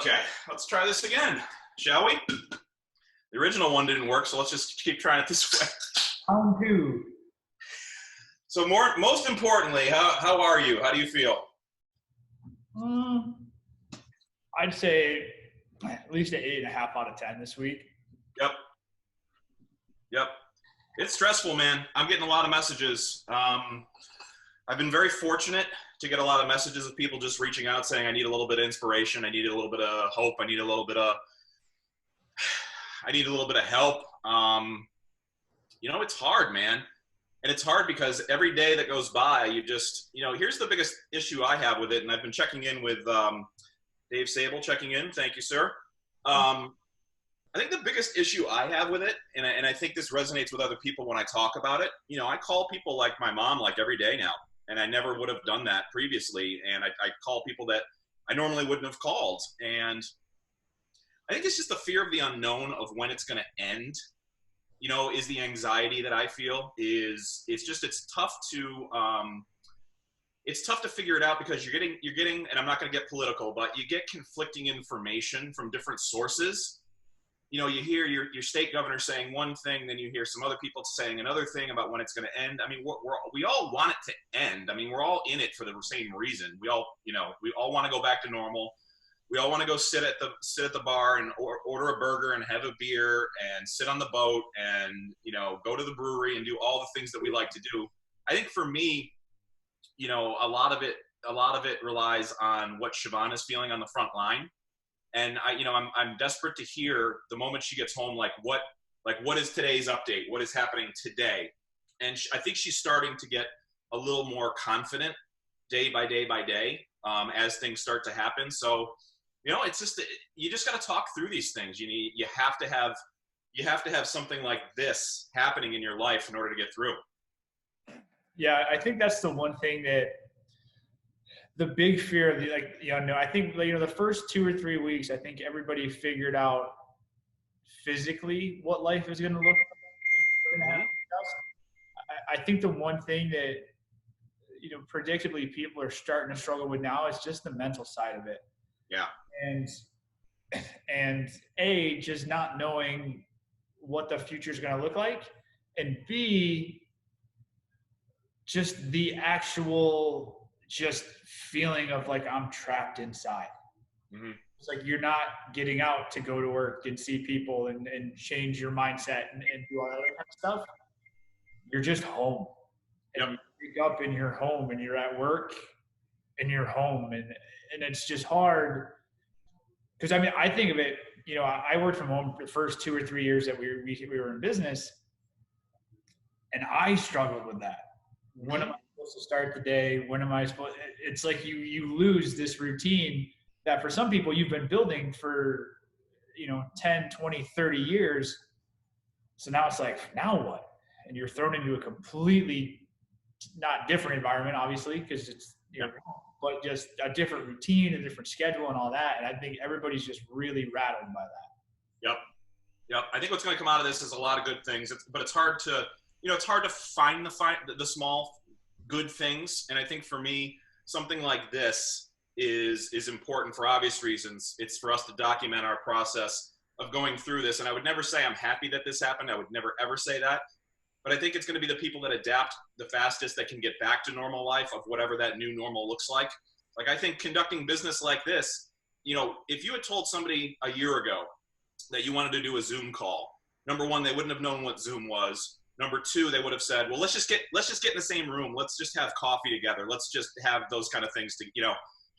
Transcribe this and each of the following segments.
Okay, let's try this again, shall we? The original one didn't work, so let's just keep trying it this way. Round two. So most importantly, how are you? How do you feel? I'd say at least an 8.5 out of 10 this week. Yep. It's stressful, man. I'm getting a lot of messages. I've been very fortunate to get a lot of messages of people just reaching out saying, I need a little bit of inspiration. I need a little bit of hope. I need a little bit of help. It's hard, man. And it's hard because every day that goes by, here's the biggest issue I have with it. And I've been checking in with Dave Sable checking in. Thank you, sir. I think the biggest issue I have with it, and I think this resonates with other people when I talk about it, I call people like my mom like every day now, and I never would have done that previously. And I call people that I normally wouldn't have called. And I think it's just the fear of the unknown of when it's going to end, is the anxiety that I feel. It's tough to figure it out because you're getting, and I'm not going to get political, but you get conflicting information from different sources. You hear your state governor saying one thing, then you hear some other people saying another thing about when it's going to end. I mean, we all want it to end. I mean, we're all in it for the same reason. We all want to go back to normal. We all want to go sit at the bar and order a burger and have a beer and sit on the boat and, go to the brewery and do all the things that we like to do. I think for me, a lot of it relies on what Siobhan is feeling on the front line. And I'm desperate to hear the moment she gets home, what is today's update? What is happening today? And I think she's starting to get a little more confident day by day as things start to happen. So, it's just, you just got to talk through these things. You have to have something like this happening in your life in order to get through. Yeah, I think that's the one thing that the big fear, I think, the first 2 or 3 weeks, I think everybody figured out physically what life is going to look like. I think the one thing that, predictably people are starting to struggle with now is just the mental side of it. Yeah. And just not knowing what the future is going to look like, and B, just the actual feeling of I'm trapped inside. Mm-hmm. It's like you're not getting out to go to work and see people and change your mindset and do all that other kind of stuff. You're just home. And you wake up and you're home, and you're at work and you're home. And it's just hard. Because, I think of it, I worked from home the first 2 or 3 years that we were in business, and I struggled with that. When am I supposed to start the day? When am I supposed? It's like you lose this routine that for some people you've been building for 10, 20, 30 years. So now it's like, now what? And you're thrown into a completely not different environment, obviously, because it's but just a different routine, a different schedule, and all that. And I think everybody's just really rattled by that. Yep. I think what's going to come out of this is a lot of good things, but it's hard to find the small good things. And I think for me, something like this is important for obvious reasons. It's for us to document our process of going through this. And I would never say I'm happy that this happened. I would never, ever say that. But I think it's going to be the people that adapt the fastest that can get back to normal life, of whatever that new normal looks like. Like, I think conducting business like this, if you had told somebody a year ago that you wanted to do a Zoom call, number one, they wouldn't have known what Zoom was. Number two, they would have said, well, let's just get in the same room. Let's just have coffee together. Let's just have those kind of things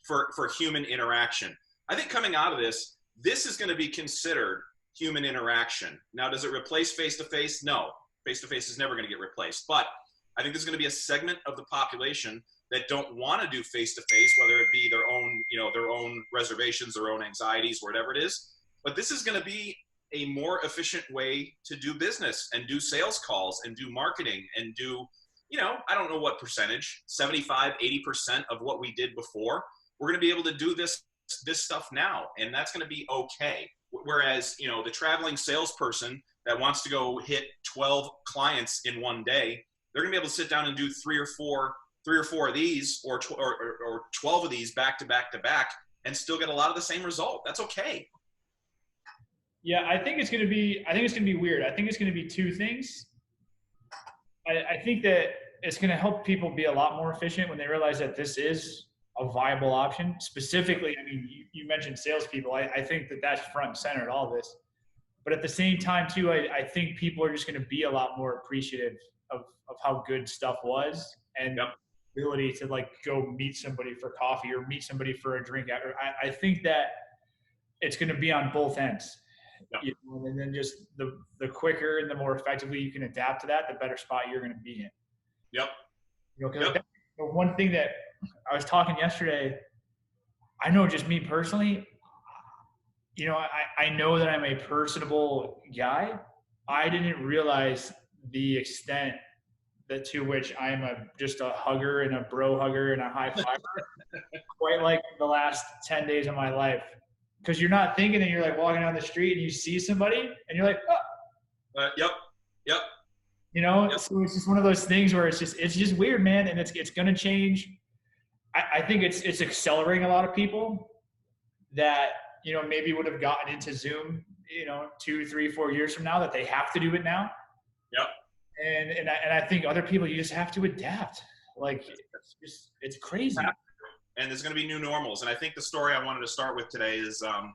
for human interaction. I think coming out of this is going to be considered human interaction. Now, does it replace face-to-face? No. Face-to-face is never going to get replaced. But I think there's going to be a segment of the population that don't want to do face-to-face, whether it be their own reservations, their own anxieties, whatever it is. But this is going to be a more efficient way to do business and do sales calls and do marketing and do, I don't know what percentage, 75, 80% of what we did before. We're going to be able to do this stuff now, and that's going to be okay. Whereas, the traveling salesperson that wants to go hit 12 clients in one day, they're going to be able to sit down and do three or four of these or 12 of these back to back to back and still get a lot of the same result. That's okay. Yeah, I think it's gonna be weird. I think it's gonna be two things. I think that it's gonna help people be a lot more efficient when they realize that this is a viable option. Specifically, I mean, you mentioned salespeople. I think that that's front and center in all this. But at the same time, too, I think people are just going to be a lot more appreciative of how good stuff was, and Yep. the ability to like go meet somebody for coffee or meet somebody for a drink. I think that it's going to be on both ends. Yep. You know, and then just the quicker and the more effectively you can adapt to that, the better spot you're going to be in. Yep. You know, because one thing that I was talking yesterday, I know just me personally, you know, I know that I'm a personable guy. I didn't realize the extent that to which I'm just a hugger and a bro hugger and a high fiver quite like the last 10 days of my life. Because you're not thinking, and you're like walking down the street and you see somebody and you're like, oh. Yep. You know, Yep. so it's just one of those things where it's just weird, man. And it's going to change. I think it's accelerating a lot of people that, you know, maybe would have gotten into Zoom, you know, 2, 3, 4 years from now, that they have to do it now. Yep. And I think other people, you just have to adapt. Like, it's crazy. And there's going to be new normals. And I think the story I wanted to start with today is, I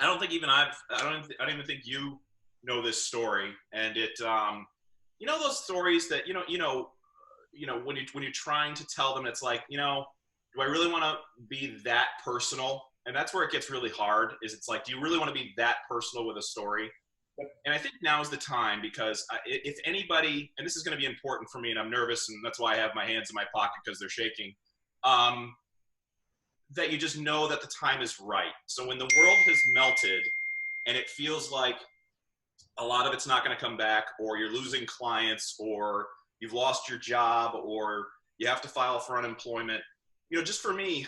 don't even think you know this story. And it, you know, those stories that, when you're trying to tell them, it's like, you know, do I really want to be that personal? And that's where it gets really hard, is it's like, do you really want to be that personal with a story? And I think now is the time, because if anybody, and this is going to be important for me, and I'm nervous, and that's why I have my hands in my pocket, because they're shaking, that you just know that the time is right. So when the world has melted and it feels like a lot of it's not going to come back, or you're losing clients, or you've lost your job, or you have to file for unemployment, you know, just for me,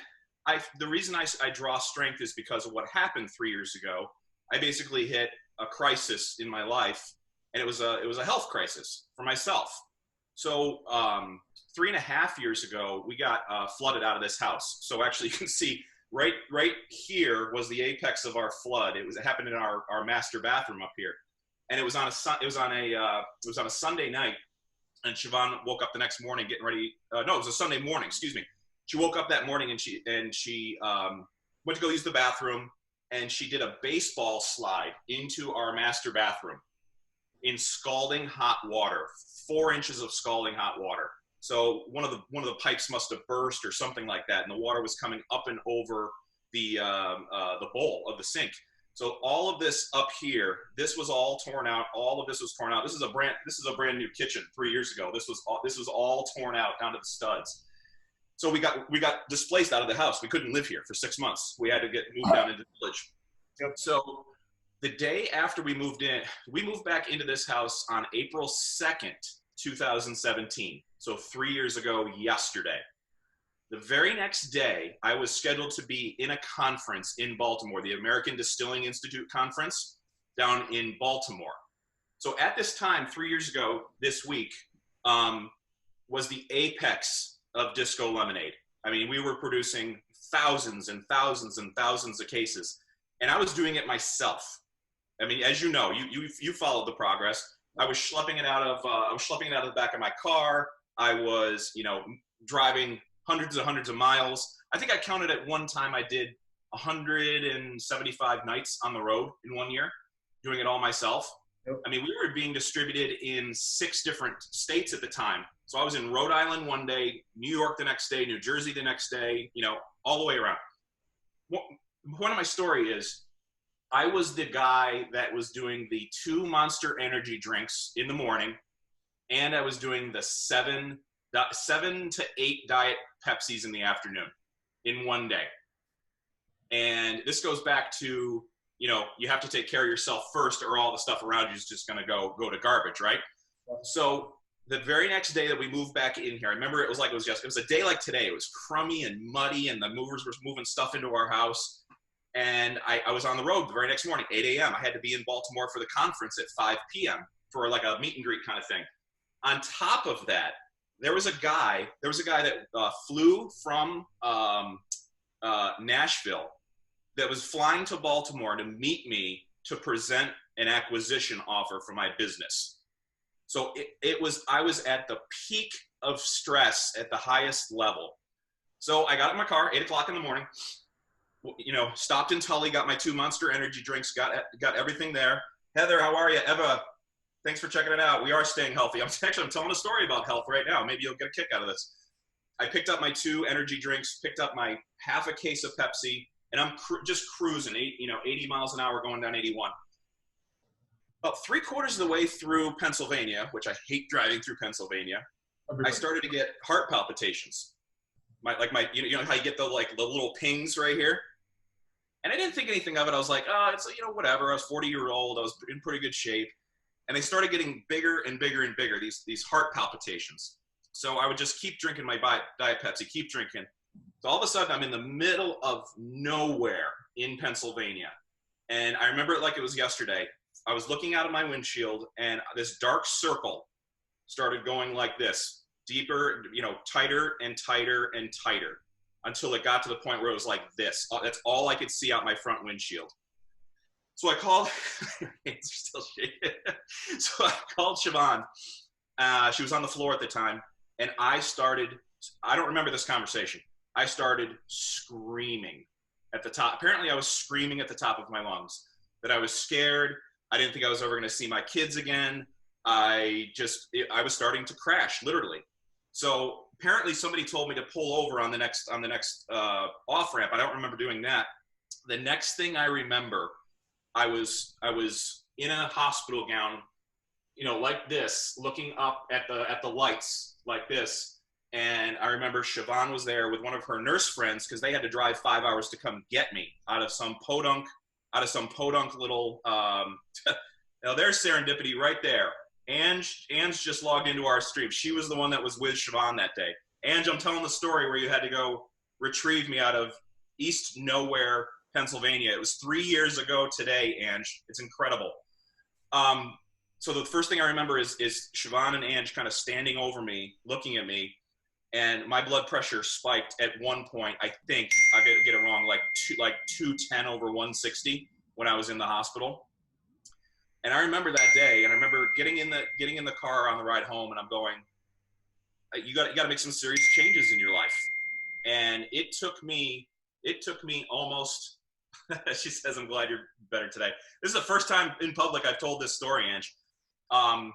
the reason I draw strength is because of what happened 3 years ago. I basically hit a crisis in my life, and it was a health crisis for myself. So 3.5 years ago, we got flooded out of this house. So actually, you can see right here was the apex of our flood. It happened in our master bathroom up here, and it was on a Sunday night. And Siobhan woke up the next morning getting ready. No, it was a Sunday morning. Excuse me. She woke up that morning and she went to go use the bathroom, and she did a baseball slide into our master bathroom in scalding hot water, 4 inches of scalding hot water. So one of the pipes must have burst or something like that, and the water was coming up and over the bowl of the sink. So all of this up here, this was all torn out. All of this was torn out. This is a brand new kitchen 3 years ago. This was all torn out down to the studs. So we got displaced out of the house. We couldn't live here for 6 months. We had to get moved down into the village. Yep. So the day after we moved in, we moved back into this house on April 2nd, 2017. So 3 years ago yesterday. The very next day, I was scheduled to be in a conference in Baltimore, the American Distilling Institute conference down in Baltimore. So at this time, 3 years ago, this week, was the apex of disco lemonade. I mean, we were producing thousands and thousands and thousands of cases, and I was doing it myself. I mean, as you know, you followed the progress. I was schlepping it out of the back of my car. I was, you know, driving hundreds of miles. I think I counted at one time I did 175 nights on the road in 1 year, doing it all myself. Yep. I mean, we were being distributed in 6 different states at the time. So I was in Rhode Island one day, New York the next day, New Jersey the next day, you know, all the way around. One of my story is, I was the guy that was doing the 2 Monster Energy drinks in the morning, and I was doing the 7 to 8 Diet Pepsis in the afternoon in one day. And this goes back to, you know, you have to take care of yourself first, or all the stuff around you is just going to go to garbage, right? So the very next day that we moved back in here, I remember it was a day like today. It was crummy and muddy, and the movers were moving stuff into our house. And I was on the road the very next morning, 8 a.m. I had to be in Baltimore for the conference at 5 p.m. for like a meet and greet kind of thing. On top of that, there was a guy that flew from Nashville that was flying to Baltimore to meet me to present an acquisition offer for my business. So I was at the peak of stress at the highest level. So I got in my car, 8:00 in the morning, stopped in Tully, got my 2 Monster energy drinks, got everything there. Heather, how are you? Eva, thanks for checking it out. We are staying healthy. I'm telling a story about health right now. Maybe you'll get a kick out of this. I picked up my 2 energy drinks, picked up my half a case of Pepsi, and I'm just cruising, 80 miles an hour going down 81. About 3/4 of the way through Pennsylvania, which I hate driving through Pennsylvania, I started to get heart palpitations. You know how you get the little pings right here? And I didn't think anything of it. I was like, oh, it's, whatever. I was 40-year-old. I was in pretty good shape. And they started getting bigger and bigger and bigger, these heart palpitations. So I would just keep drinking my Diet Pepsi, keep drinking. So all of a sudden, I'm in the middle of nowhere in Pennsylvania. And I remember it like it was yesterday. I was looking out of my windshield, and this dark circle started going like this, deeper, tighter and tighter and tighter, until it got to the point where it was like this. That's all I could see out my front windshield. So I called, it's still shaking. So I called Siobhan. She was on the floor at the time, and I don't remember this conversation. I started screaming at the top. Apparently I was screaming at the top of my lungs that I was scared. I didn't think I was ever going to see my kids again. I was starting to crash, literally. So apparently somebody told me to pull over on the next off ramp. I don't remember doing that. The next thing I remember, I was in a hospital gown, like this, looking up at the lights like this. And I remember Siobhan was there with one of her nurse friends, because they had to drive 5 hours to come get me out of some podunk little, there's serendipity right there. Ange just logged into our stream. She was the one that was with Siobhan that day. Ange, I'm telling the story where you had to go retrieve me out of East Nowhere, Pennsylvania. It was 3 years ago today, Ange. It's incredible. So the first thing I remember is Siobhan and Ange kind of standing over me, looking at me, and my blood pressure spiked at one point. I think I get it wrong, like 210 over 160 when I was in the hospital. And I remember that day, and I remember getting in the car on the ride home, and I'm going, you got to make some serious changes in your life. And it took me almost. She says, "I'm glad you're better today." This is the first time in public I've told this story, Ange. I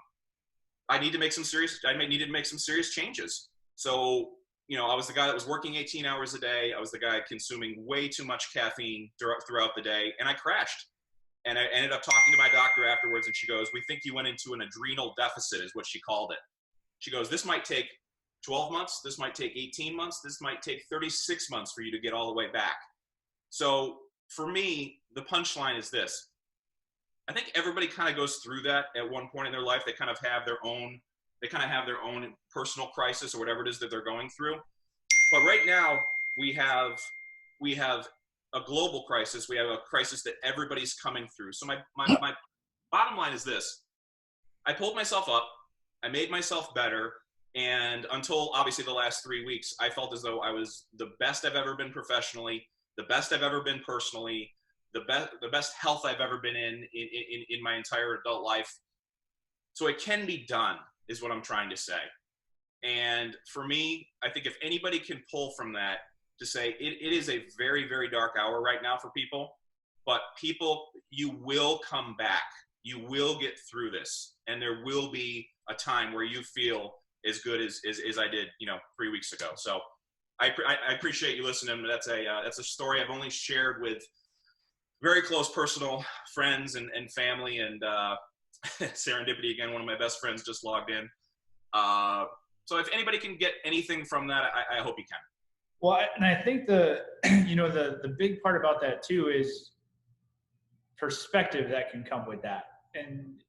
needed to make some serious changes. So, I was the guy that was working 18 hours a day. I was the guy consuming way too much caffeine throughout the day, and I crashed. And I ended up talking to my doctor afterwards, and she goes, "We think you went into an adrenal deficit," is what she called it. She goes, "This might take 12 months. This might take 18 months. This might take 36 months for you to get all the way back." So for me, the punchline is this. I think everybody kind of goes through that at one point in their life. They kind of have their own personal crisis or whatever it is that they're going through. But right now we have a global crisis. We have a crisis that everybody's coming through. So my bottom line is this. I pulled myself up. I made myself better. And until obviously the last 3 weeks, I felt as though I was the best I've ever been professionally, the best I've ever been personally, the best health I've ever been in my entire adult life. So it can be done, is what I'm trying to say. And for me, I think if anybody can pull from that to say it is a very, very dark hour right now for people, but people, you will come back. You will get through this. And there will be a time where you feel as good as I did, 3 weeks ago. So I appreciate you listening. That's a story I've only shared with very close personal friends and family, and serendipity again. One of my best friends just logged in. So if anybody can get anything from that, I hope you can. Well, and I think the big part about that too is perspective that can come with that. And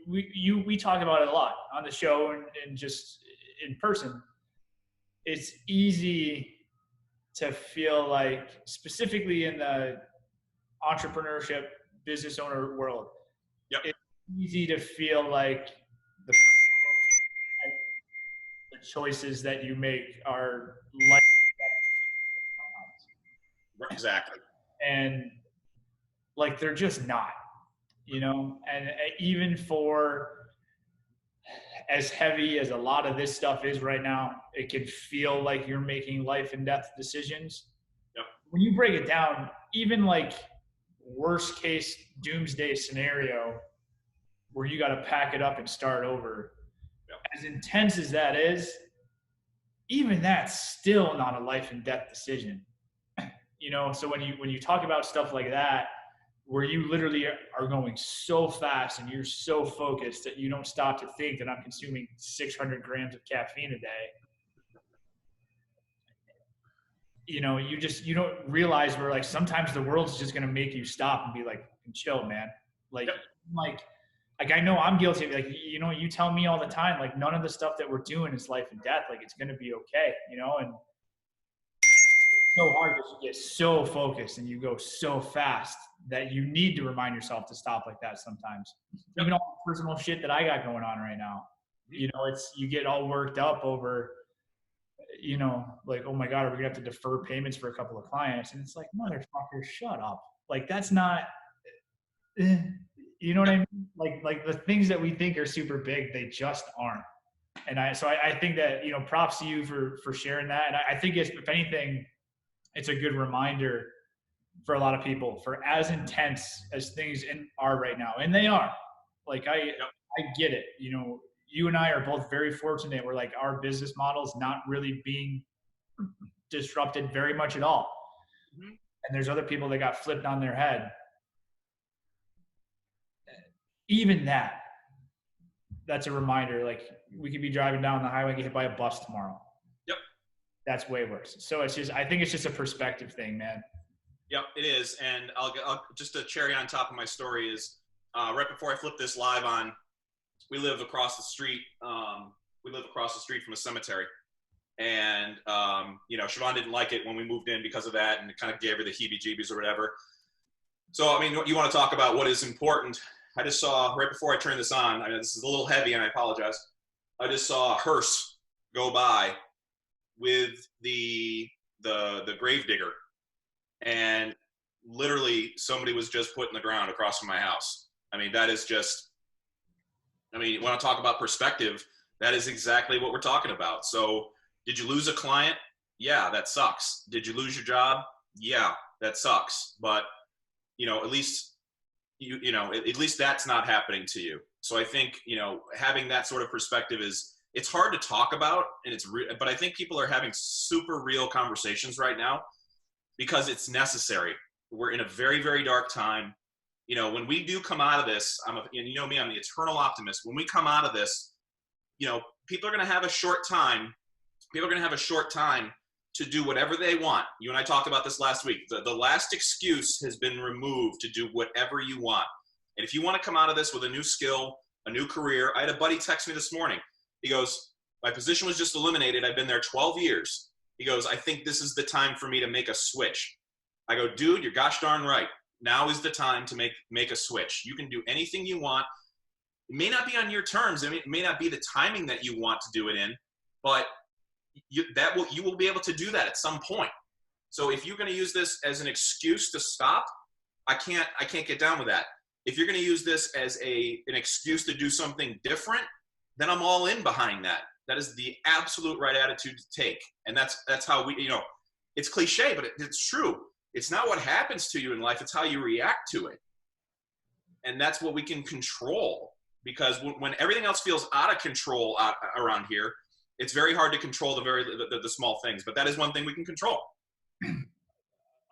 we talk about it a lot on the show and just in person. It's easy to feel like, specifically in the entrepreneurship business owner world, yep, it's easy to feel like the choices that you make are life. Exactly. And Like they're just not, and even for as heavy as a lot of this stuff is right now, it can feel like you're making life and death decisions. Yep. When you break it down, even like worst case doomsday scenario where you got to pack it up and start over, Yep. as intense as that is, even that's still not a life and death decision. So when you talk about stuff like that, where you literally are going so fast and you're so focused that you don't stop to think that I'm consuming 600 grams of caffeine a day, you don't realize where like sometimes the world's just going to make you stop and be like, chill, man. Like, Yep. like I know I'm guilty of, like, you tell me all the time, like none of the stuff that we're doing is life and death. Like it's going to be okay, and it's so hard because you get so focused and you go so fast that you need to remind yourself to stop like that sometimes. Yep. Even all the personal shit that I got going on right now, you get all worked up over, like, oh my God, are we gonna have to defer payments for a couple of clients? And it's like, motherfucker, shut up. Like that's not, you know what I mean? Like the things that we think are super big, they just aren't. And I think that, props to you for sharing that. And I think if anything, it's a good reminder for a lot of people, for as intense as things are right now. And they are. Like I get it. You and I are both very fortunate. We're like, our business model is not really being disrupted very much at all. Mm-hmm. And there's other people that got flipped on their head. Even that's a reminder. Like we could be driving down the highway and get hit by a bus tomorrow. Yep. That's way worse. So I think it's just a perspective thing, man. Yep, it is. And I'll just a cherry on top of my story is right before I flipped this live on, we live across the street. We live across the street from a cemetery. And, Siobhan didn't like it when we moved in because of that, and it kind of gave her the heebie-jeebies or whatever. So, I mean, you want to talk about what is important. I just saw, right before I turned this on, this is a little heavy and I apologize. I just saw a hearse go by with the grave digger. And literally somebody was just put in the ground across from my house. I mean, that is just, you want to talk about perspective, that is exactly what we're talking about. So did you lose a client? Yeah, that sucks. Did you lose your job? Yeah, that sucks. But, at least, at least that's not happening to you. So I think, having that sort of perspective it's hard to talk about, and but I think people are having super real conversations right now because it's necessary. We're in a very, very dark time. When we do come out of this, and you know me, I'm the eternal optimist. When we come out of this, people are going to have a short time. People are going to have a short time to do whatever they want. You and I talked about this last week. The last excuse has been removed to do whatever you want. And if you want to come out of this with a new skill, a new career, I had a buddy text me this morning. He goes, my position was just eliminated. I've been there 12 years. He goes, I think this is the time for me to make a switch. I go, dude, you're gosh darn right. Now is the time to make a switch. You can do anything you want. It may not be on your terms. It may not be the timing that you want to do it in, but you will be able to do that at some point. So if you're going to use this as an excuse to stop, I can't get down with that. If you're going to use this as an excuse to do something different, then I'm all in behind that. That is the absolute right attitude to take. And that's how we, it's cliche, but it's true. It's not what happens to you in life. It's how you react to it. And that's what we can control, because when everything else feels out of control around here, it's very hard to control the small things, but that is one thing we can control.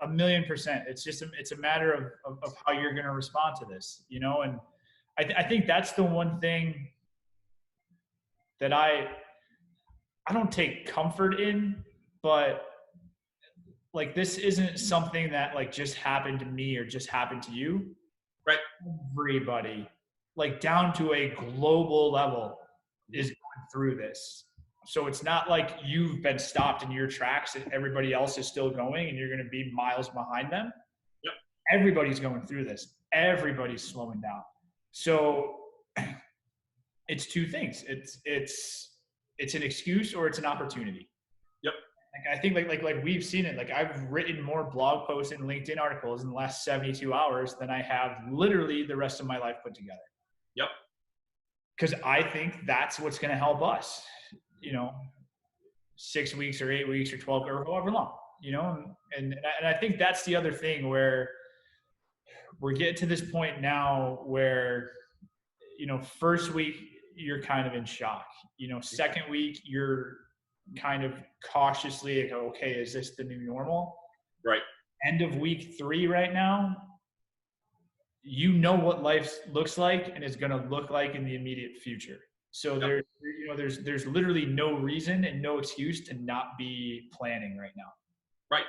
1,000,000%. It's just, it's a matter of how you're going to respond to this, and I think that's the one thing that I don't take comfort in, but like, this isn't something that like just happened to me or just happened to you. Right. Everybody, like down to a global level, is going through this. So it's not like you've been stopped in your tracks and everybody else is still going and you're going to be miles behind them. Yep. Everybody's going through this. Everybody's slowing down. So it's two things. It's an excuse or it's an opportunity. Yep. Like I think like we've seen it. Like I've written more blog posts and LinkedIn articles in the last 72 hours than I have literally the rest of my life put together. Yep. Because I think that's what's going to help us, 6 weeks or 8 weeks or 12 or however long, and I think that's the other thing where we're getting to this point now where, first week you're kind of in shock, second week you're kind of cautiously like, okay, is this the new normal? Right. End of week 3 right now, what life looks like and is going to look like in the immediate future. So yep. there's literally no reason and no excuse to not be planning right now. Right.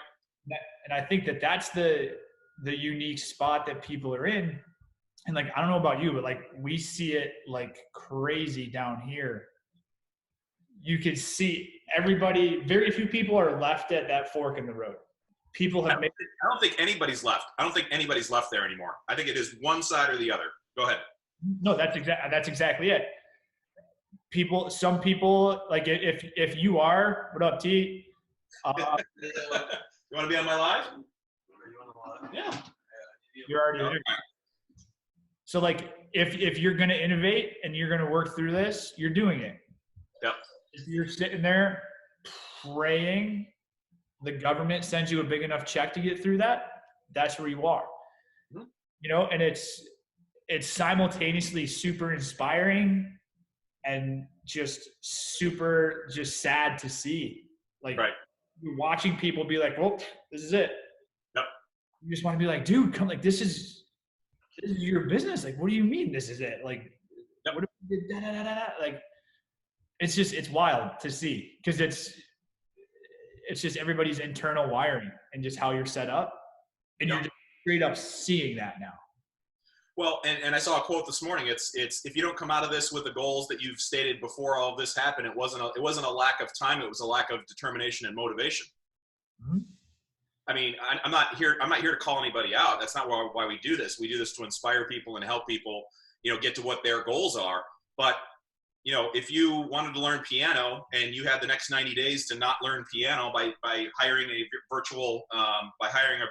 And I think that's the unique spot that people are in. And like, I don't know about you, but like we see it like crazy down here. You could see everybody, very few people are left at that fork in the road. People have made it. I don't think anybody's left. I don't think anybody's left there anymore. I think it is one side or the other. Go ahead. No, that's exactly it. Some people, like if you are, what up, T? You want to be on my live? Yeah. You're already there. So like, if you're going to innovate and you're going to work through this, you're doing it. Yep. If you're sitting there praying the government sends you a big enough check to get through that, that's where you are. Mm-hmm. And it's simultaneously super inspiring and just super sad to see. Like right. You're watching people be like, well, this is it. Yep. You just want to be like, dude, come, like this is your business. Like, what do you mean this is it? Like, yep. What if we did like, it's wild to see because it's just everybody's internal wiring and just how you're set up. And yep. You're just straight up seeing that now. Well, and I saw a quote this morning. It's if you don't come out of this with the goals that you've stated before all of this happened, it wasn't a lack of time. It was a lack of determination and motivation. Mm-hmm. I mean, I'm not here to call anybody out. That's not why we do this. We do this to inspire people and help people, get to what their goals are. But, if you wanted to learn piano and you had the next 90 days to not learn piano by hiring a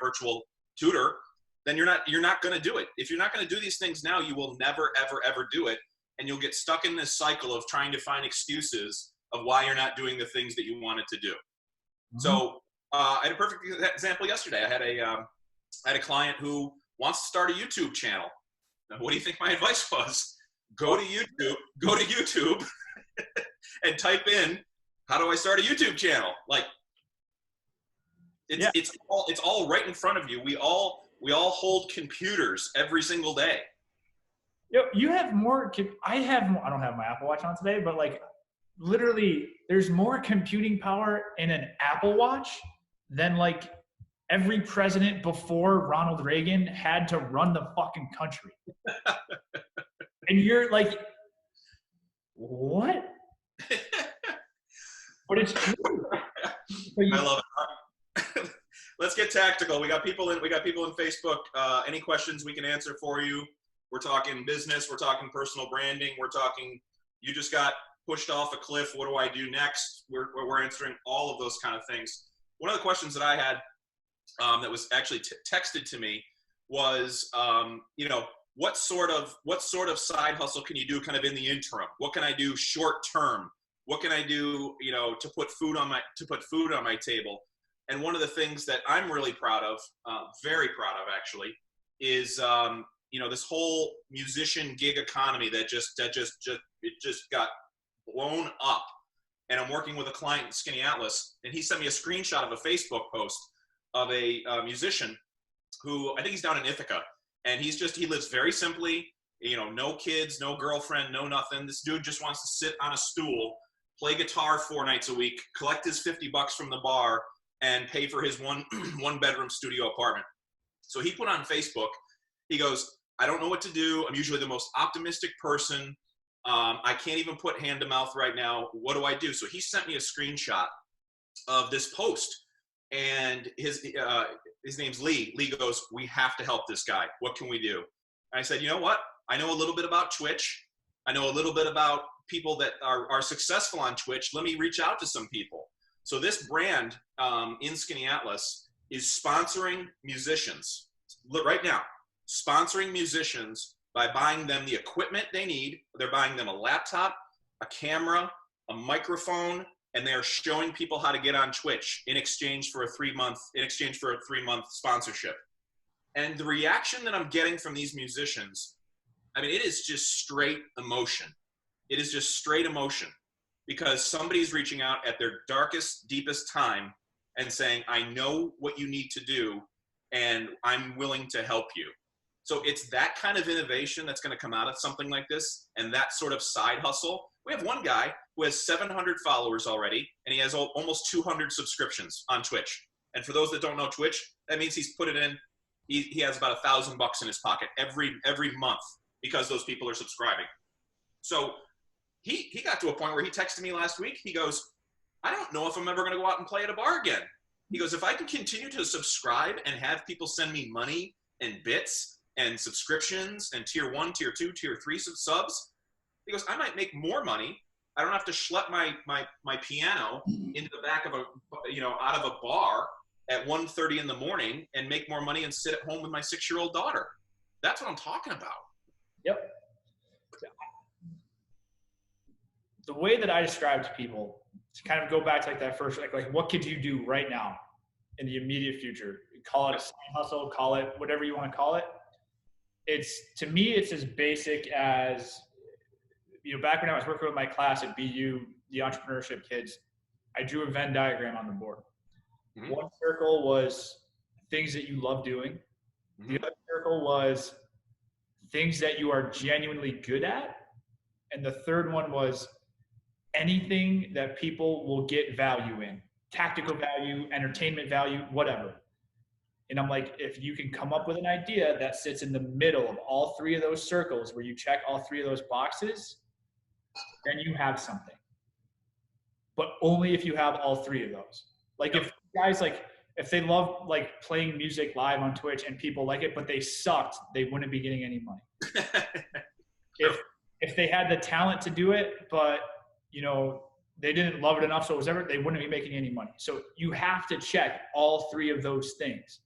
virtual tutor, then you're not going to do it. If you're not going to do these things now, you will never, ever, ever do it. And you'll get stuck in this cycle of trying to find excuses of why you're not doing the things that you wanted to do. Mm-hmm. So I had a perfect example yesterday. I had a client who wants to start a YouTube channel. Now, what do you think my advice was? Go to YouTube and type in, how do I start a YouTube channel? Like it's all right in front of you. We all hold computers every single day. You have more. I don't have my Apple Watch on today, but like literally there's more computing power in an Apple Watch than like every president before Ronald Reagan had to run the fucking country. And you're like, what? But it's true. I love it. Let's get tactical. We got people in Facebook. Any questions we can answer for you? We're talking business. We're talking personal branding. We're talking, you just got pushed off a cliff. What do I do next? We're answering all of those kind of things. One of the questions that I had that was actually texted to me was, what sort of side hustle can you do kind of in the interim? What can I do short term? What can I do, to put food on my table? And one of the things that I'm really proud of, very proud of actually, is this whole musician gig economy that just got blown up. And I'm working with a client at Skinny Atlas, and he sent me a screenshot of a Facebook post of a musician who I think he's down in Ithaca, and he lives very simply, no kids, no girlfriend, no nothing. This dude just wants to sit on a stool, play guitar 4 nights a week, collect his $50 from the bar, and pay for his one bedroom studio apartment. So he put on Facebook, he goes, I don't know what to do. I'm usually the most optimistic person. I can't even put hand to mouth right now. What do I do? So he sent me a screenshot of this post, and his name's Lee. Lee goes, we have to help this guy. What can we do? And I said, you know what? I know a little bit about Twitch. I know a little bit about people that are successful on Twitch. Let me reach out to some people. So this brand in Skinny Atlas is sponsoring musicians right now, sponsoring musicians by buying them the equipment they need. They're buying them a laptop, a camera, a microphone, and they're showing people how to get on Twitch in exchange for a 3-month sponsorship. And the reaction that I'm getting from these musicians, I mean, it is just straight emotion. It is just straight emotion, because somebody's reaching out at their darkest, deepest time and saying, I know what you need to do, and I'm willing to help you. So it's that kind of innovation that's going to come out of something like this, and that sort of side hustle. We have one guy who has 700 followers already, and he has almost 200 subscriptions on Twitch. And for those that don't know Twitch, that means he's put it in. He has about $1,000 in his pocket every month because those people are subscribing. So he got to a point where he texted me last week. He goes, I don't know if I'm ever going to go out and play at a bar again. He goes, if I can continue to subscribe and have people send me money and bits and subscriptions and tier 1, tier 2, tier 3 subs, he goes, I might make more money. I don't have to schlep my piano into the back of out of a bar at 1:30 in the morning and make more money and sit at home with my 6-year-old daughter. That's what I'm talking about. Yep. The way that I describe to people, to kind of go back to like that first, like what could you do right now in the immediate future? Call it a side hustle, call it whatever you want to call it. To me, it's as basic as, back when I was working with my class at BU, the entrepreneurship kids, I drew a Venn diagram on the board. Mm-hmm. One circle was things that you love doing. Mm-hmm. The other circle was things that you are genuinely good at. And the third one was anything that people will get value in, tactical value, entertainment value, whatever. And I'm like, if you can come up with an idea that sits in the middle of all 3 of those circles, where you check all 3 of those boxes, then you have something. But only if you have all 3 of those. Like if guys, like if they love like playing music live on Twitch and people like it, but they sucked, they wouldn't be getting any money. if they had the talent to do it, but they didn't love it enough, so they wouldn't be making any money. So you have to check all 3 of those things.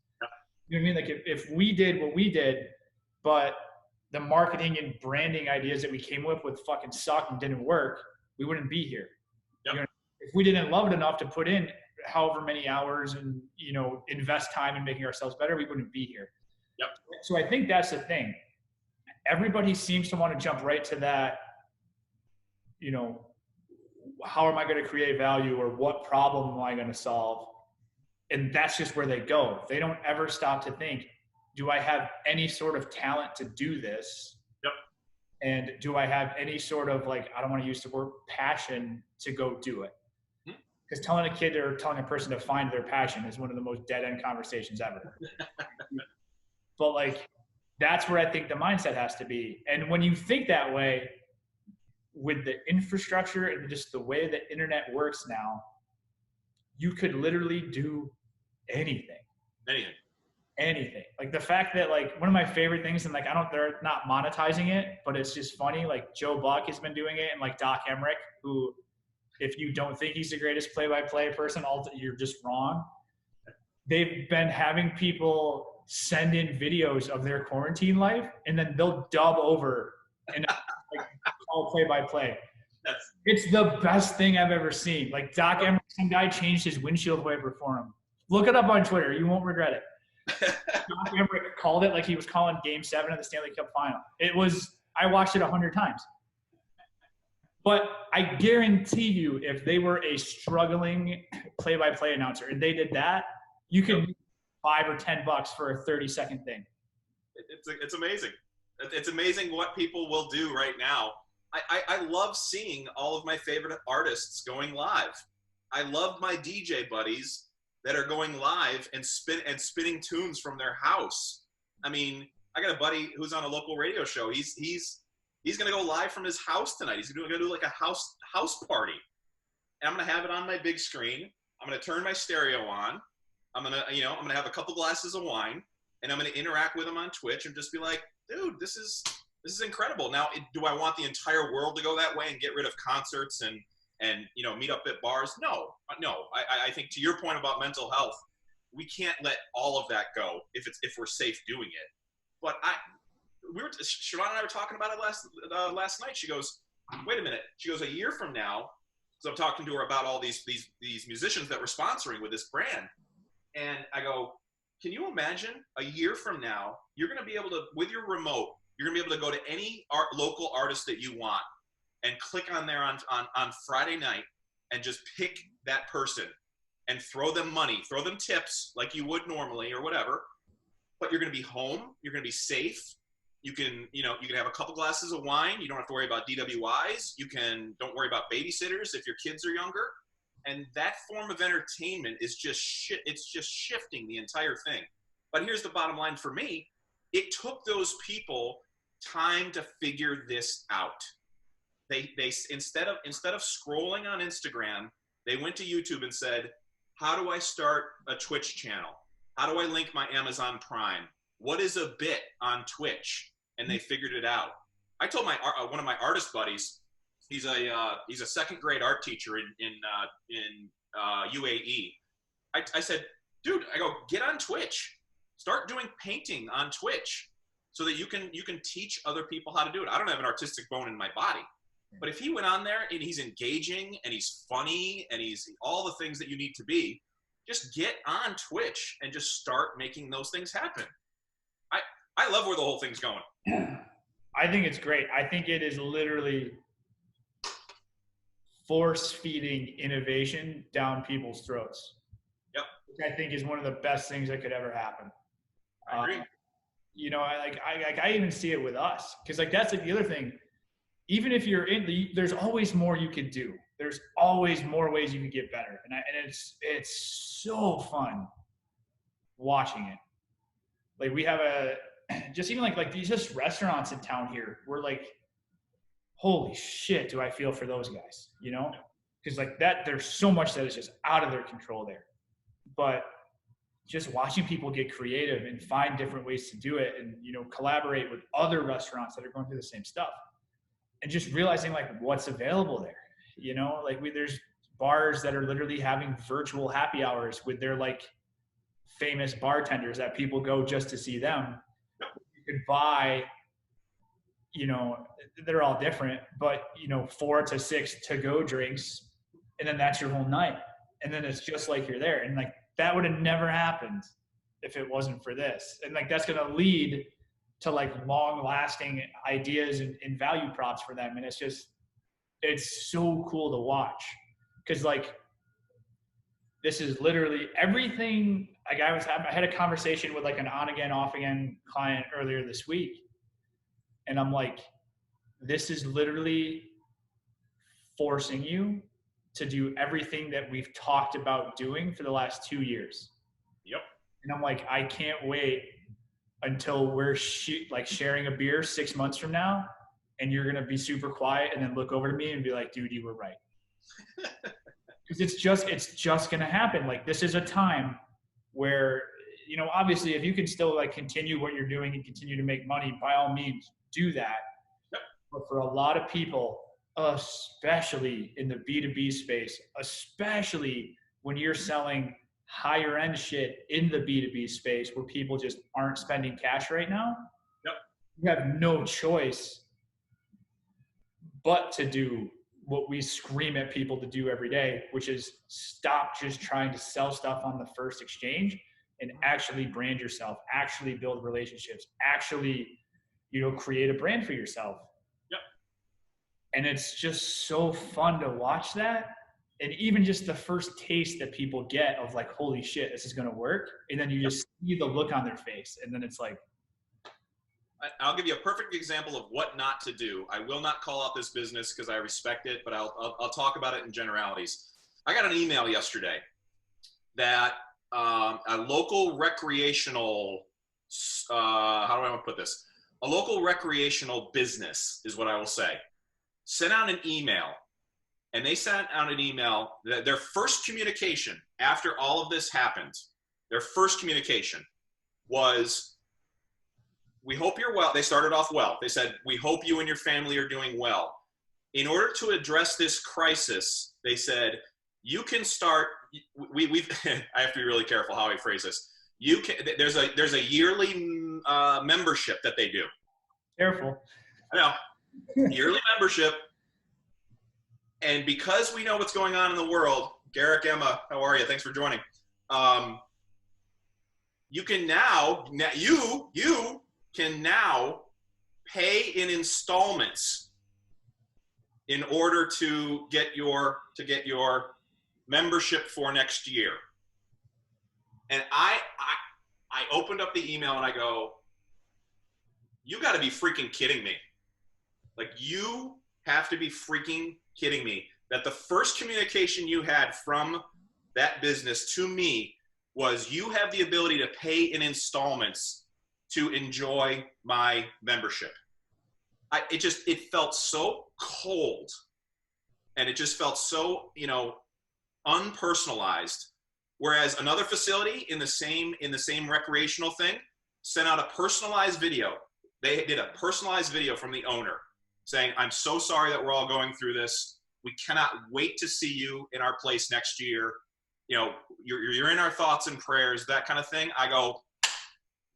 You know what I mean? Like if we did what we did, but the marketing and branding ideas that we came up with fucking sucked and didn't work, we wouldn't be here. Yep. If we didn't love it enough to put in however many hours and invest time in making ourselves better, we wouldn't be here. Yep. So I think that's the thing. Everybody seems to want to jump right to that, how am I going to create value, or what problem am I going to solve? And that's just where they go. They don't ever stop to think, do I have any sort of talent to do this? Yep. And do I have any sort of, like, I don't want to use the word passion, to go do it? Because telling a kid or telling a person to find their passion is one of the most dead-end conversations ever. But like, that's where I think the mindset has to be. And when you think that way, with the infrastructure and just the way the internet works now, you could literally do anything. Anything. Like the fact that, like, one of my favorite things, and like, they're not monetizing it, but it's just funny. Like Joe Buck has been doing it, and like Doc Emmerich, who, if you don't think he's the greatest play-by-play person, you're just wrong. They've been having people send in videos of their quarantine life, and then they'll dub over and like all play-by-play. It's the best thing I've ever seen. Like Doc Emmerich, some guy changed his windshield wiper for him. Look it up on Twitter. You won't regret it. Doc Emmerich called it like he was calling Game 7 of the Stanley Cup Final. I watched it 100 times. But I guarantee you, if they were a struggling play-by-play announcer and they did that, you can $5 or $10 for a 30-second thing. It's amazing. It's amazing what people will do right now. I love seeing all of my favorite artists going live. I love my DJ buddies that are going live and spinning tunes from their house. I mean, I got a buddy who's on a local radio show. He's going to go live from his house tonight. He's going to do like a house party. And I'm going to have it on my big screen. I'm going to turn my stereo on. I'm going to have a couple glasses of wine, and I'm going to interact with him on Twitch and just be like, dude, this is incredible. Now, do I want the entire world to go that way and get rid of concerts and and meet up at bars. No. I think to your point about mental health, we can't let all of that go if we're safe doing it. But Siobhan and I were talking about it last night. She goes, wait a minute. She goes, a year from now, so I'm talking to her about all these musicians that we're sponsoring with this brand. And I go, can you imagine a year from now, you're going to be able to, with your remote, you're going to be able to go to any local artist that you want and click on there on Friday night and just pick that person and throw them money, throw them tips like you would normally or whatever. But you're going to be home. You're going to be safe. You can have a couple glasses of wine. You don't have to worry about DWIs. Don't worry about babysitters if your kids are younger. And that form of entertainment is it's just shifting the entire thing. But here's the bottom line for me. It took those people time to figure this out. They instead of scrolling on Instagram, they went to YouTube and said, how do I start a Twitch channel? How do I link my Amazon Prime? What is a bit on Twitch? And they figured it out. I told one of my artist buddies, he's a second grade art teacher in UAE. I said, dude, I go, get on Twitch, start doing painting on Twitch, so that you can teach other people how to do it. I don't have an artistic bone in my body, but if he went on there and he's engaging and he's funny and he's all the things that you need to be, just get on Twitch and just start making those things happen. I love where the whole thing's going. I think it's great. I think it is literally force feeding innovation down people's throats. Yep. Which I think is one of the best things that could ever happen. I agree. I even see it with us, because that's the other thing. Even if you're there's always more you can do. There's always more ways you can get better, and it's so fun watching it. Like we have just these just restaurants in town here. We're like, holy shit, do I feel for those guys? Because there's so much that is just out of their control there. But just watching people get creative and find different ways to do it, and collaborate with other restaurants that are going through the same stuff, and just realizing what's available there. There's bars that are literally having virtual happy hours with their famous bartenders that people go just to see them. You could buy, they're all different, but 4 to 6 to-go drinks, and then that's your whole night. And then it's just you're there. And that would have never happened if it wasn't for this. And that's going to lead to long lasting ideas and value props for them. And it's so cool to watch, because this is literally everything. I had a conversation with an on again, off again client earlier this week. And I'm this is literally forcing you to do everything that we've talked about doing for the last 2 years. Yep. And I'm I can't wait until we're sharing a beer 6 months from now, and you're going to be super quiet and then look over to me and be like, dude, you were right. Because it's just going to happen. This is a time where, obviously if you can still continue what you're doing and continue to make money, by all means do that. Yep. But for a lot of people, especially in the B2B space, especially when you're selling higher end shit in the B2B space where people just aren't spending cash right now, yep, you have no choice but to do what we scream at people to do every day, which is stop just trying to sell stuff on the first exchange and actually brand yourself, actually build relationships, actually, create a brand for yourself. Yep. And it's just so fun to watch that. And even just the first taste that people get of holy shit, this is going to work. And then you just see the look on their face. And then it's I'll give you a perfect example of what not to do. I will not call out this business because I respect it, but I'll talk about it in generalities. I got an email yesterday that a local recreational, how do I want to put this? A local recreational business is what I will say, sent out an email. And they sent out an email that their first communication after all of this happened, their first communication was, we hope you're well. They started off well. They said, we hope you and your family are doing well. in order to address this crisis, they said, you can start, we've, I have to be really careful how I phrase this. You can, there's a yearly membership that they do. Careful. I know, yearly membership. And because we know what's going on in the world, Garrick, Emma, how are you? Thanks for joining. You can now, you can now pay in installments in order to get your membership for next year. And I opened up the email and I go, you got to be freaking kidding me. Like, you have to be freaking kidding me that the first communication you had from that business to me was, you have the ability to pay in installments to enjoy my membership. It felt so cold, and it just felt so, unpersonalized. Whereas another facility in the same recreational thing sent out a personalized video. They did a personalized video from the owner saying, I'm so sorry that we're all going through this. We cannot wait to see you in our place next year. You're in our thoughts and prayers, that kind of thing. I go,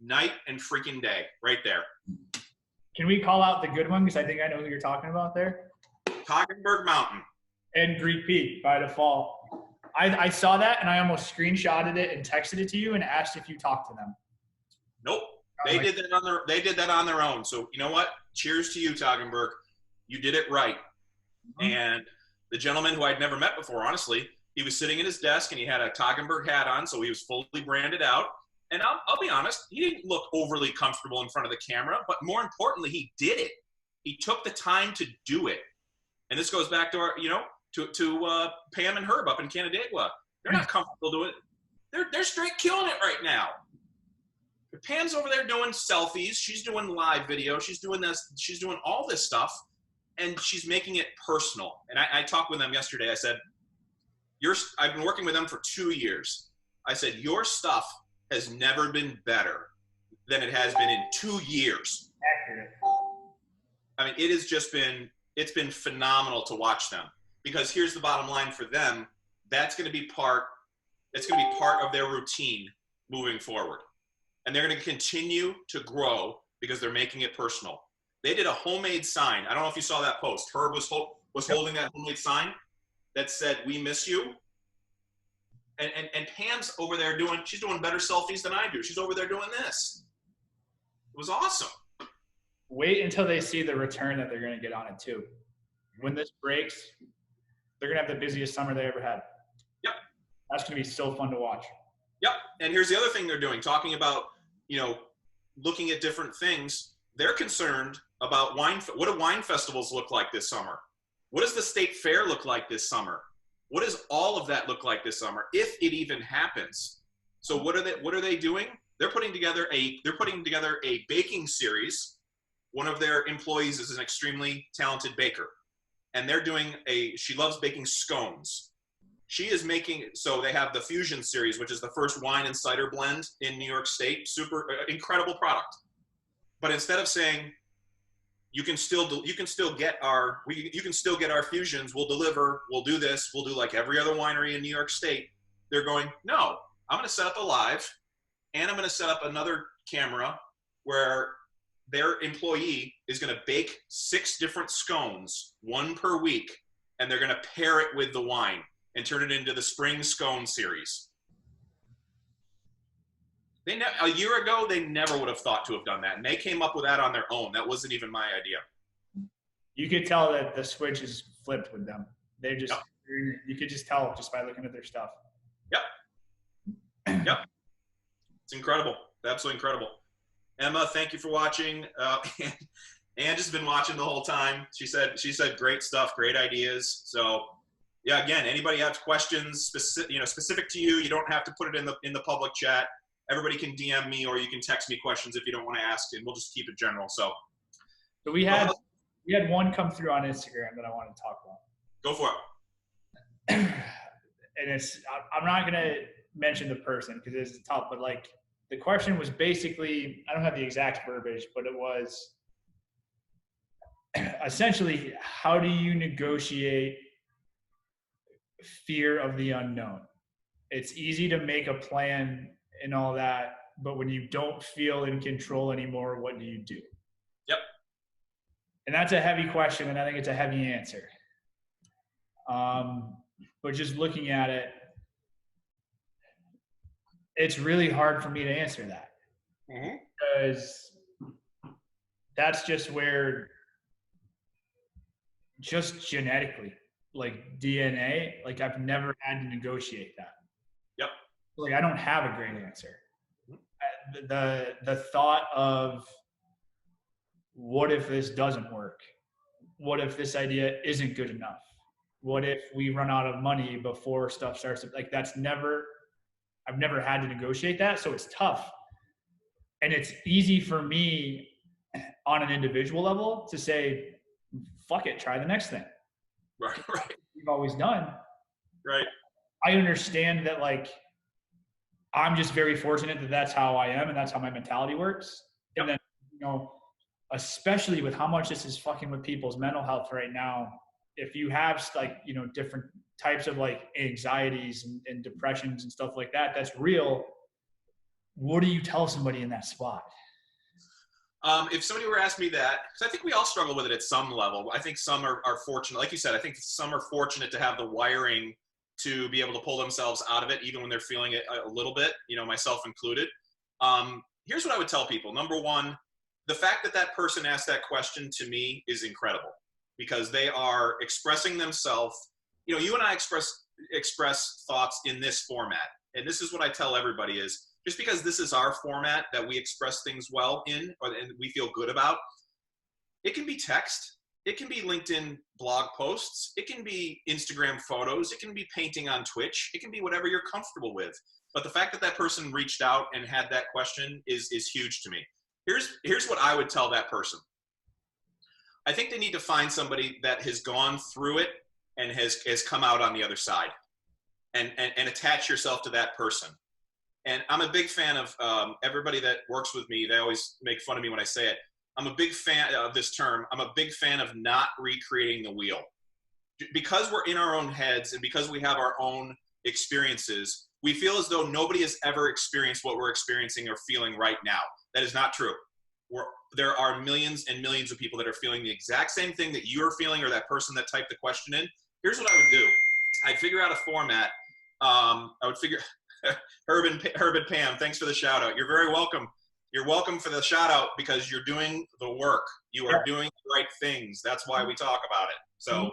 night and freaking day right there. Can we call out the good one? Because I think I know who you're talking about there. Toggenburg Mountain. And Greek Peak by default. I saw that and I almost screenshotted it and texted it to you and asked if you talked to them. Nope. They did that on their own. So you know what? Cheers to you, Toggenburg. You did it right. Mm-hmm. And the gentleman who I'd never met before, honestly, he was sitting at his desk and he had a Toggenburg hat on, so he was fully branded out. And I'll be honest, he didn't look overly comfortable in front of the camera, but more importantly, he did it. He took the time to do it. And this goes back to our, to Pam and Herb up in Canandaigua. They're not comfortable doing it. They're straight killing it right now. Pam's over there doing selfies. She's doing live video. She's doing this. She's doing all this stuff, and she's making it personal. And I talked with them yesterday. I said, I've been working with them for 2 years. I said, your stuff has never been better than it has been in 2 years. Accurate. I mean, it's been phenomenal to watch them, because here's the bottom line for them. That's going to be part of their routine moving forward. And they're going to continue to grow because they're making it personal. They did a homemade sign. I don't know if you saw that post. Herb was holding that homemade sign that said, "We miss you." And Pam's over there she's doing better selfies than I do. She's over there doing this. It was awesome. Wait until they see the return that they're going to get on it too. When this breaks, they're going to have the busiest summer they ever had. Yep. That's going to be so fun to watch. Yep. And here's the other thing they're doing, talking about, looking at different things. They're concerned about what do wine festivals look like this summer? What does the state fair look like this summer? What does all of that look like this summer, if it even happens? So what are they doing? They're putting together a baking series. One of their employees is an extremely talented baker, and she loves baking scones. She is so they have the Fusion series, which is the first wine and cider blend in New York State. Super incredible product. But instead of saying, you can still get our Fusions, we'll deliver, we'll do this, we'll do like every other winery in New York State. They're going, no, I'm going to set up a live, and I'm going to set up another camera where their employee is going to bake 6 different scones, 1 per week, and they're going to pair it with the wine and turn it into the Spring Scone series. A year ago, they never would have thought to have done that, and they came up with that on their own. That wasn't even my idea. You could tell that the switch is flipped with them. They just, You could just tell just by looking at their stuff. Yep. Yep. It's incredible. Absolutely incredible. Emma, thank you for watching. Ange has been watching the whole time. She said great stuff, great ideas. So yeah, again, anybody has questions specific to you, you don't have to put it in the public chat. Everybody can DM me, or you can text me questions if you don't want to ask, and we'll just keep it general. So we had one come through on Instagram that I want to talk about. Go for it. And I'm not going to mention the person because it's tough, but like the question was basically, I don't have the exact verbiage, but it was, essentially, how do you negotiate fear of the unknown? It's easy to make a plan and all that, but when you don't feel in control anymore, what do you do? Yep. And that's a heavy question, and I think it's a heavy answer. But just looking at it, it's really hard for me to answer that. Because that's just where, just genetically, like DNA, like I've never had to negotiate that. Yep. Like I don't have a great answer. The thought of what if this doesn't work? What if this idea isn't good enough? What if we run out of money before stuff starts to, like I've never had to negotiate that. So it's tough. And it's easy for me on an individual level to say, fuck it, try the next thing. Right. We've always done. Right. I understand that, like, I'm just very fortunate that that's how I am and that's how my mentality works. Yep. And then, you know, especially with how much this is fucking with people's mental health right now, if you have like, you know, different types of like anxieties and depressions and stuff like that, that's real. What do you tell somebody in that spot? If somebody were to ask me that, because I think we all struggle with it at some level. I think some are fortunate. Like you said, I think some are fortunate to have the wiring to be able to pull themselves out of it, even when they're feeling it a little bit, you know, myself included. Here's what I would tell people. Number one, the fact that that person asked that question to me is incredible, because they are expressing themselves. You know, you and I express thoughts in this format. And this is what I tell everybody is, just because this is our format that we express things well in, and we feel good about, it can be text, it can be LinkedIn blog posts, it can be Instagram photos, it can be painting on Twitch, it can be whatever you're comfortable with. But the fact that that person reached out and had that question is huge to me. Here's what I would tell that person. I think they need to find somebody that has gone through it and has come out on the other side, and attach yourself to that person. And I'm a big fan of everybody that works with me. They always make fun of me when I say it. I'm a big fan of this term. I'm a big fan of not recreating the wheel. Because we're in our own heads and because we have our own experiences, we feel as though nobody has ever experienced what we're experiencing or feeling right now. That is not true. There are millions and millions of people that are feeling the exact same thing that you're feeling, or that person that typed the question in. Here's what I would do. I'd figure out a format. I would figure... Herb and Pam, thanks for the shout out. You're very welcome. You're welcome for the shout out, because you're doing the work. You are doing the right things. That's why we talk about it. So,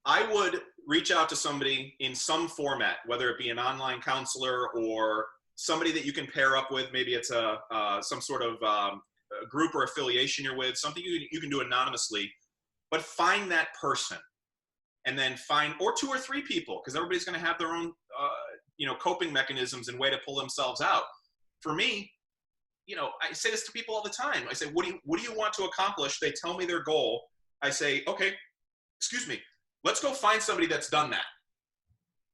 I would reach out to somebody in some format, whether it be an online counselor or somebody that you can pair up with. Maybe it's some sort of a group or affiliation you're with, something you can do anonymously, but find that person. And then find, or 2 or 3 people, because everybody's going to have their own, you know, coping mechanisms and way to pull themselves out. For me, you know, I say this to people all the time. I say, what do you want to accomplish? They tell me their goal. I say, okay, excuse me, let's go find somebody that's done that.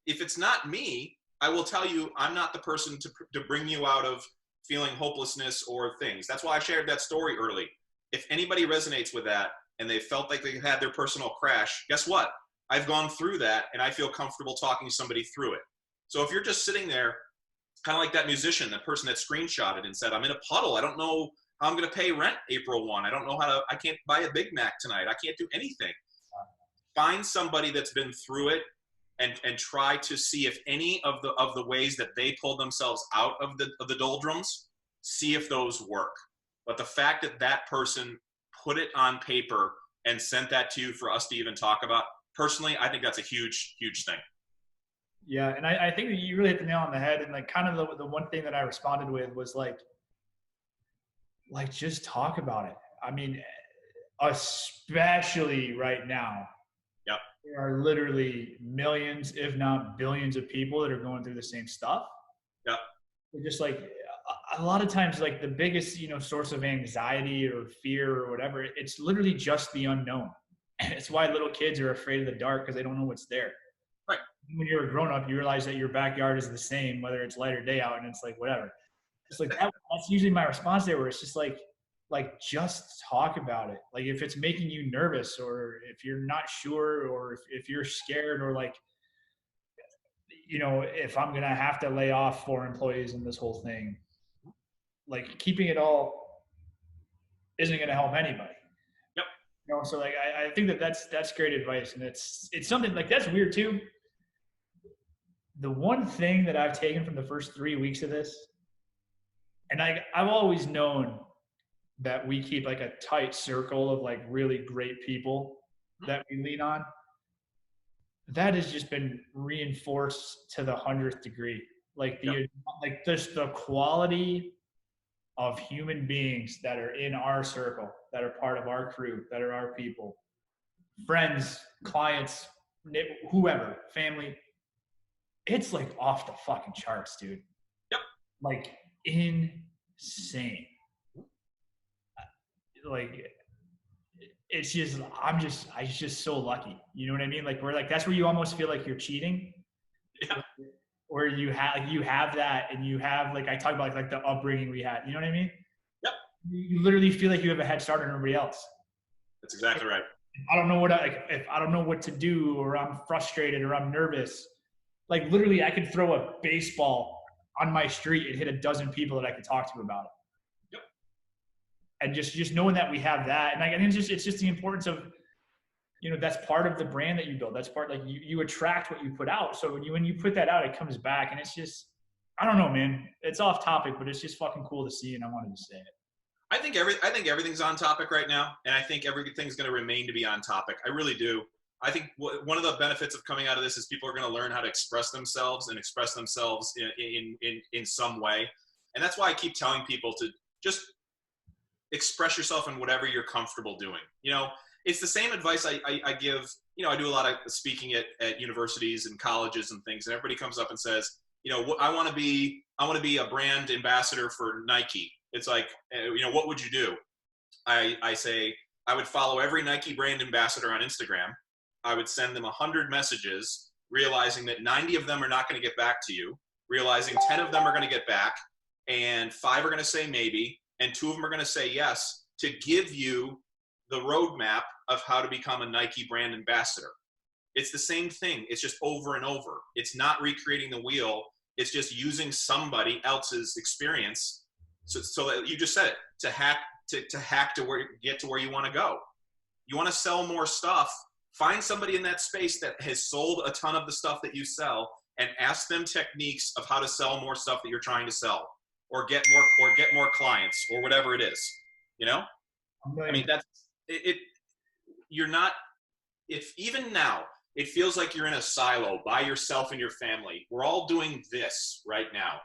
If it's not me, I will tell you I'm not the person to bring you out of feeling hopelessness or things. That's why I shared that story early. If anybody resonates with that and they felt like they had their personal crash, guess what? I've gone through that, and I feel comfortable talking to somebody through it. So if you're just sitting there, kind of like that musician, that person that screenshotted and said, I'm in a puddle. I don't know how I'm going to pay rent April 1. I don't know I can't buy a Big Mac tonight. I can't do anything. Find somebody that's been through it and try to see if any of the ways that they pulled themselves out of the doldrums, see if those work. But the fact that that person put it on paper and sent that to you for us to even talk about, personally, I think that's a huge, huge thing. Yeah, and I think you really hit the nail on the head. And like, kind of the one thing that I responded with was like just talk about it. I mean, especially right now. Yep. There are literally millions, if not billions, of people that are going through the same stuff. Yep. They're just like, a lot of times, like the biggest, you know, source of anxiety or fear or whatever, it's literally just the unknown. It's why little kids are afraid of the dark, because they don't know what's there. Right. When you're a grown up, you realize that your backyard is the same, whether it's light or day out, and it's like, whatever. It's like that's usually my response there, where it's just like, like just talk about it. Like if it's making you nervous, or if you're not sure, or if you're scared, or like, if I'm going to have to lay off 4 employees in this whole thing, like keeping it all isn't going to help anybody. Yep. So like, I think that's great advice. And it's something like, that's weird too. The one thing that I've taken from the first 3 weeks of this, and I've always known that we keep like a tight circle of like really great people that we lean on. That has just been reinforced to the 100th degree. Like like just the quality of human beings that are in our circle, that are part of our crew, that are our people, friends, clients, whoever, family. It's like off the fucking charts, dude. Yep. Like insane. Like it's just, I'm just so lucky. You know what I mean? Like we're like, that's where you almost feel like you're cheating. Yeah. Or you have that, and you have like, I talk about like the upbringing we had. You know what I mean? Yep. You literally feel like you have a head start on everybody else. That's exactly right. I don't know if I don't know what to do, or I'm frustrated, or I'm nervous. Like literally, I could throw a baseball on my street and hit a dozen people that I could talk to about it. Yep. And just knowing that we have that, and I think it's just the importance of, that's part of the brand that you build. That's part, like you attract what you put out. So when you put that out, it comes back, and it's just, I don't know, man. It's off topic, but it's just fucking cool to see, and I wanted to say it. I think everything's on topic right now, and I think everything's going to remain to be on topic. I really do. I think one of the benefits of coming out of this is people are going to learn how to express themselves in some way. And that's why I keep telling people to just express yourself in whatever you're comfortable doing. It's the same advice I give. I do a lot of speaking at universities and colleges and things, and everybody comes up and says, I want to be a brand ambassador for Nike. It's like, what would you do? I say, I would follow every Nike brand ambassador on Instagram. I would send them 100 messages, realizing that 90 of them are not going to get back to you, realizing 10 of them are going to get back, and 5 are going to say maybe, and 2 of them are going to say yes, to give you the roadmap of how to become a Nike brand ambassador. It's the same thing. It's just over and over. It's not recreating the wheel. It's just using somebody else's experience. So that you just said it, to hack to get to where you want to go. You want to sell more stuff. Find somebody in that space that has sold a ton of the stuff that you sell, and ask them techniques of how to sell more stuff that you're trying to sell, or get more clients, or whatever it is. I mean, that's it. You're not. If even now it feels like you're in a silo by yourself and your family. We're all doing this right now.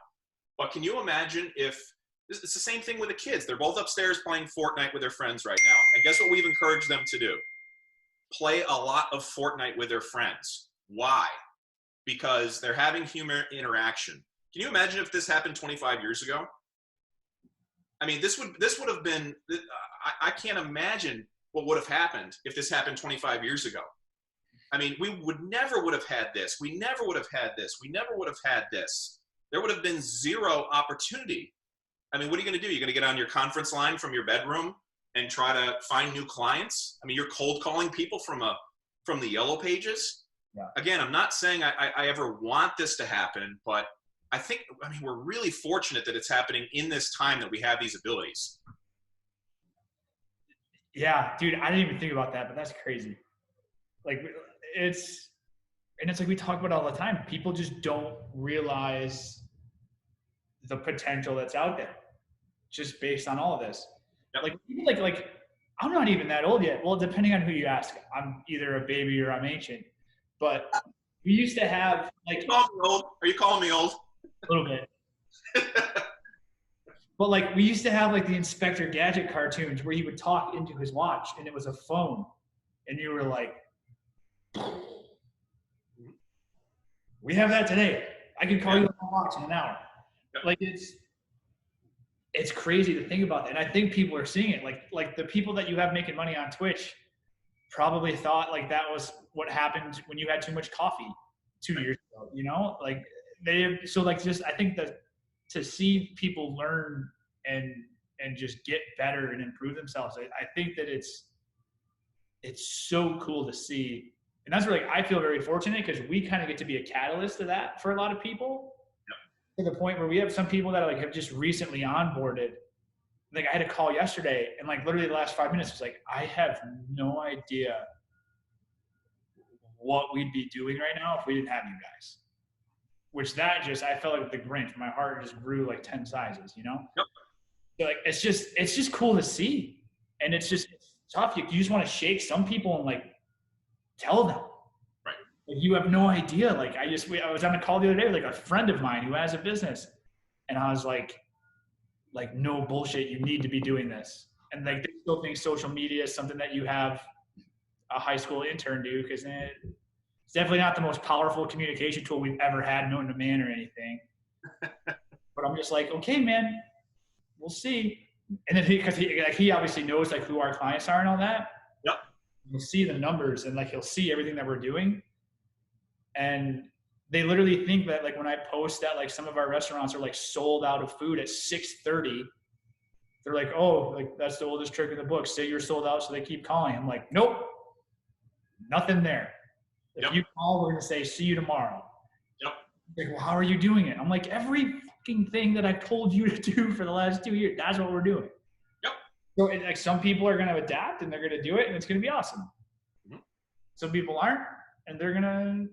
But can you imagine if it's the same thing with the kids? They're both upstairs playing Fortnite with their friends right now. And guess what we've encouraged them to do? Play a lot of Fortnite with their friends. Why? Because they're having human interaction. Can you imagine if this happened 25 years ago? I mean, this would have been, I can't imagine what would have happened if this happened 25 years ago. I mean, we never would have had this. We never would have had this. We never would have had this. There would have been zero opportunity. I mean, what are you going to do? You're going to get on your conference line from your bedroom and try to find new clients? I mean, you're cold calling people from the yellow pages. Yeah. Again, I'm not saying I ever want this to happen, but I mean, we're really fortunate that it's happening in this time that we have these abilities. Yeah, dude, I didn't even think about that, but that's crazy. Like it's like we talk about all the time. People just don't realize the potential that's out there just based on all of this. Yep. Like I'm not even that old yet. Well, depending on who you ask, I'm either a baby or I'm ancient. But we used to have like. Are you calling me old? A little bit. But like we used to have like the Inspector Gadget cartoons where he would talk into his watch and it was a phone, and you were like, "We have that today. I can call you on my watch in an hour." Yep. Like it's crazy to think about that. And I think people are seeing it. Like the people that you have making money on Twitch probably thought like that was what happened when you had too much coffee 2 years ago, I think that to see people learn and and just get better and improve themselves. I think that it's so cool to see. And that's where, like, I feel very fortunate because we kind of get to be a catalyst to that for a lot of people. Yep. To the point where we have some people that like have just recently onboarded. Like I had a call yesterday and like literally the last 5 minutes was like, I have no idea what we'd be doing right now if we didn't have you guys. Which that just, I felt like the Grinch. My heart just grew like 10 sizes, you know? Yep. So like, it's just cool to see. And it's tough. You just want to shake some people and like tell them. Right. Like, you have no idea. Like I was on a call the other day with like a friend of mine who has a business. And I was like, no bullshit, you need to be doing this. And like, they still think social media is something that you have a high school intern do, because it's definitely not the most powerful communication tool we've ever had known to man or anything. But I'm just like, okay, man, we'll see. And then because he obviously knows like who our clients are and all that. Yep. He'll see the numbers and like he'll see everything that we're doing. And they literally think that like when I post that like some of our restaurants are like sold out of food at 6:30, they're like, oh, like that's the oldest trick in the book. Say you're sold out, so they keep calling. I'm like, nope, nothing there. If you call, we're gonna say see you tomorrow. Yep. Like, well, how are you doing it? I'm like, every fucking thing that I told you to do for the last 2 years, that's what we're doing. Yep. So like some people are gonna adapt and they're gonna do it and it's gonna be awesome. Mm-hmm. Some people aren't, and they're gonna.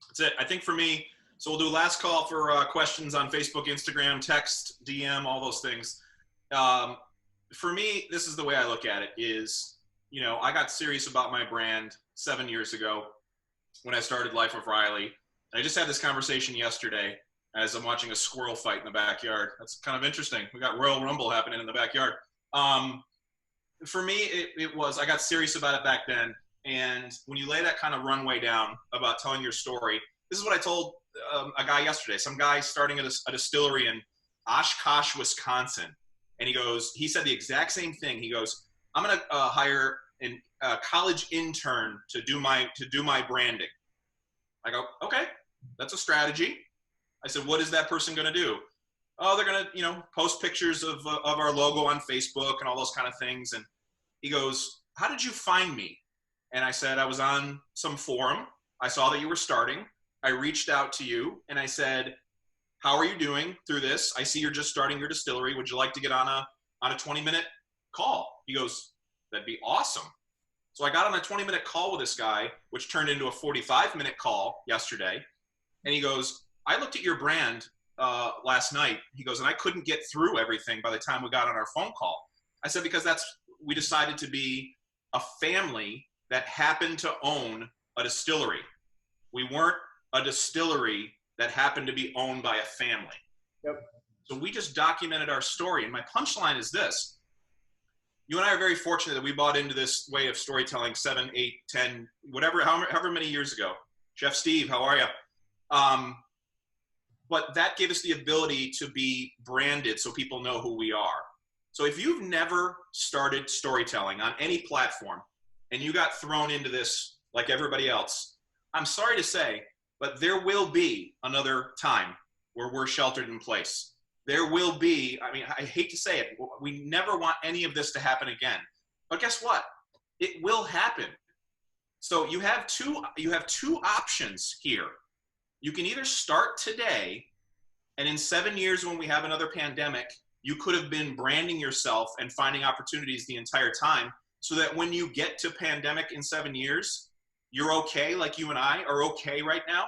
That's it. I think for me, so we'll do last call for questions on Facebook, Instagram, text, DM, all those things. For me, this is the way I look at it is, you know, I got serious about my brand 7 years ago when I started Life of Riley. And I just had this conversation yesterday as I'm watching a squirrel fight in the backyard. That's kind of interesting. We got Royal Rumble happening in the backyard. For me, it was, I got serious about it back then. And when you lay that kind of runway down about telling your story, this is what I told a guy yesterday, some guy starting a distillery in Oshkosh, Wisconsin. And he said the exact same thing. He goes, I'm going to hire a college intern to do my branding. I go, okay, that's a strategy. I said, what is that person going to do? Oh, they're going to, you know, post pictures of our logo on Facebook and all those kind of things. And he goes, how did you find me? And I said, I was on some forum. I saw that you were starting. I reached out to you and I said, how are you doing through this? I see you're just starting your distillery. Would you like to get on a 20-minute call? He goes, that'd be awesome. So I got on a 20-minute call with this guy, which turned into a 45-minute call yesterday. And he goes, I looked at your brand last night. He goes, and I couldn't get through everything by the time we got on our phone call. I said, because we decided to be a family that happened to own a distillery. We weren't a distillery that happened to be owned by a family. Yep. So we just documented our story. And my punchline is this. You and I are very fortunate that we bought into this way of storytelling 7, 8, 10, whatever, however many years ago. Chef Steve, how are you? But that gave us the ability to be branded so people know who we are. So if you've never started storytelling on any platform and you got thrown into this like everybody else, I'm sorry to say, but there will be another time where we're sheltered in place. There will be, I mean, I hate to say it, we never want any of this to happen again. But guess what? It will happen. So you have two options here. You can either start today, and in 7 years when we have another pandemic, you could have been branding yourself and finding opportunities the entire time so that when you get to pandemic in 7 years, you're okay like you and I are okay right now.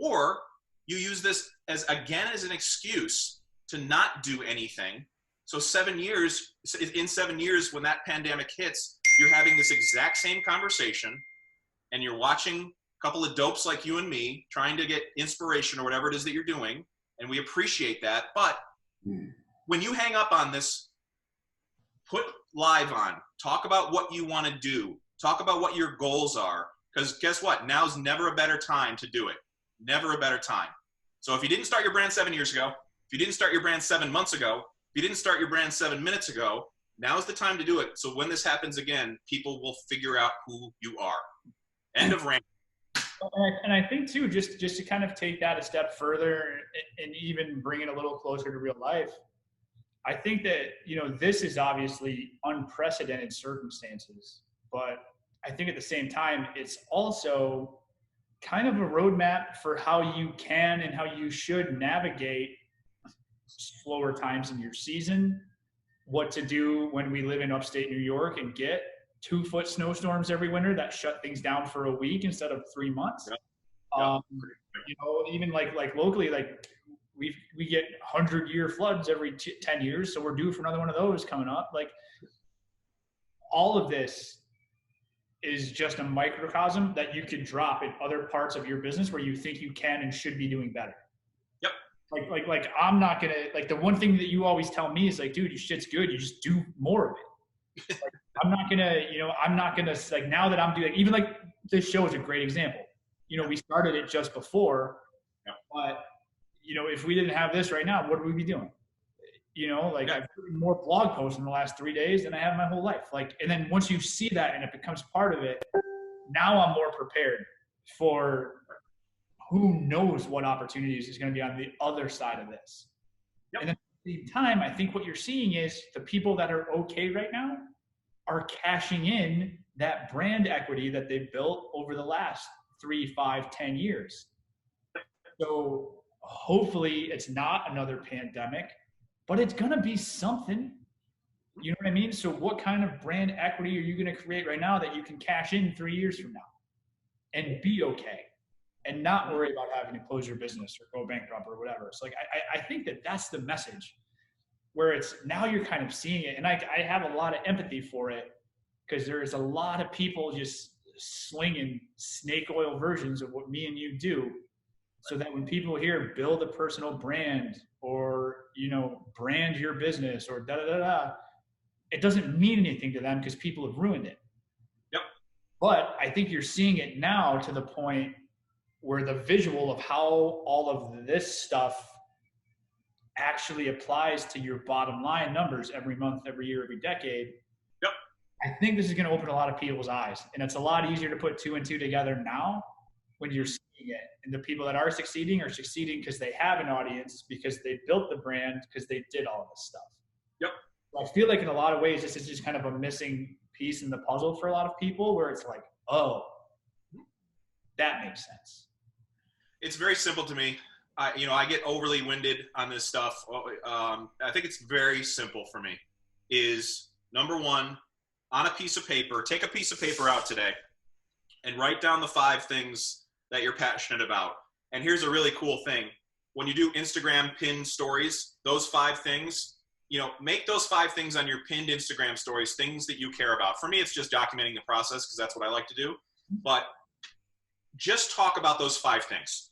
Or you use this as an excuse to not do anything. So in 7 years when that pandemic hits, you're having this exact same conversation and you're watching a couple of dopes like you and me trying to get inspiration or whatever it is that you're doing. And we appreciate that. But when you hang up on this, put live on, talk about what you want to do, talk about what your goals are. Because guess what? Now's never a better time to do it. Never a better time. So if you didn't start your brand 7 years ago, if you didn't start your brand 7 months ago, if you didn't start your brand 7 minutes ago, now's the time to do it. So when this happens again, people will figure out who you are. End of rant. And I think too, just to kind of take that a step further and even bring it a little closer to real life, I think that, this is obviously unprecedented circumstances, but I think at the same time, it's also kind of a roadmap for how you can and how you should navigate slower times in your season, what to do when we live in upstate New York and get 2-foot snowstorms every winter that shut things down for a week instead of 3 months. Yeah. Even like locally, like we get 100-year floods every 10 years. So we're due for another one of those coming up. Like, all of this is just a microcosm that you could drop in other parts of your business where you think you can and should be doing better. Yep. Like I'm not going to, like, the one thing that you always tell me is like, dude, your shit's good. You just do more of it. Like, I'm not going to, like, now that I'm doing, even like this show is a great example. We started it just before, but if we didn't have this right now, what would we be doing? I've written more blog posts in the last 3 days than I have my whole life. Like, and then once you see that and it becomes part of it, now I'm more prepared for who knows what opportunities is going to be on the other side of this. Yep. And then at the same time, I think what you're seeing is the people that are okay right now are cashing in that brand equity that they've built over the last 3, 5, 10 years. So hopefully it's not another pandemic, but it's going to be something. You know what I mean? So what kind of brand equity are you going to create right now that you can cash in 3 years from now and be okay and not worry about having to close your business or go bankrupt or whatever? So like, I think that that's the message, where it's now you're kind of seeing it. And I have a lot of empathy for it, because there's a lot of people just slinging snake oil versions of what me and you do, so that when people hear build a personal brand or, brand your business or it doesn't mean anything to them because people have ruined it. Yep. But I think you're seeing it now to the point where the visual of how all of this stuff actually applies to your bottom line numbers every month, every year, every decade. Yep. I think this is going to open a lot of people's eyes, and it's a lot easier to put 2 and 2 together now when you're seeing it. And the people that are succeeding because they have an audience, because they built the brand, because they did all this stuff. Yep. So I feel like in a lot of ways, this is just kind of a missing piece in the puzzle for a lot of people, where it's like, oh, that makes sense. It's very simple to me. I get overly winded on this stuff. I think it's very simple for me. Is number one, on a piece of paper, take a piece of paper out today and write down the 5 things that you're passionate about. And here's a really cool thing. When you do Instagram pinned stories, those 5 things, make those 5 things on your pinned Instagram stories, things that you care about. For me, it's just documenting the process, because that's what I like to do. But just talk about those 5 things.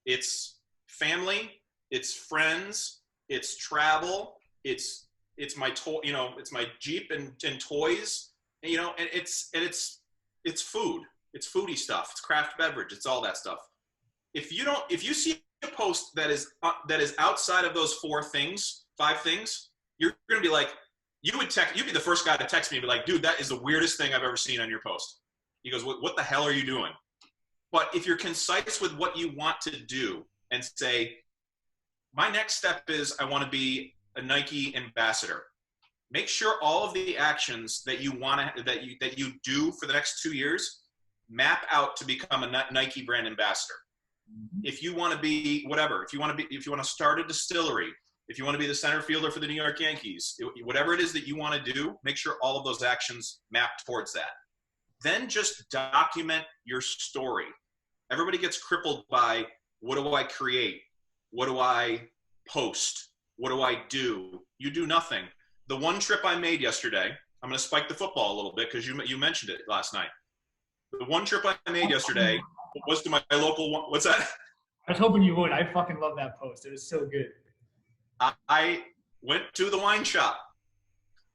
It's family, it's friends, it's travel, it's my it's my Jeep and toys, and it's food, it's foodie stuff, it's craft beverage, it's all that stuff. If you see a post that is outside of those 5 things, you're gonna be like, you'd be the first guy to text me and be like, dude, that is the weirdest thing I've ever seen on your post. He goes, what the hell are you doing? But if you're concise with what you want to do and say, my next step is I want to be a Nike ambassador. Make sure all of the actions that you you do for the next 2 years map out to become a Nike brand ambassador. If you want to be whatever, if you want to start a distillery, if you want to be the center fielder for the New York Yankees, whatever it is that you want to do, make sure all of those actions map towards that. Then just document your story. Everybody gets crippled by, what do I create? What do I post? What do I do? You do nothing. The one trip I made yesterday, I'm going to spike the football a little bit because you mentioned it last night. The one trip I made yesterday was to my local one. What's that? I was hoping you would. I fucking love that post. It was so good. I went to the wine shop.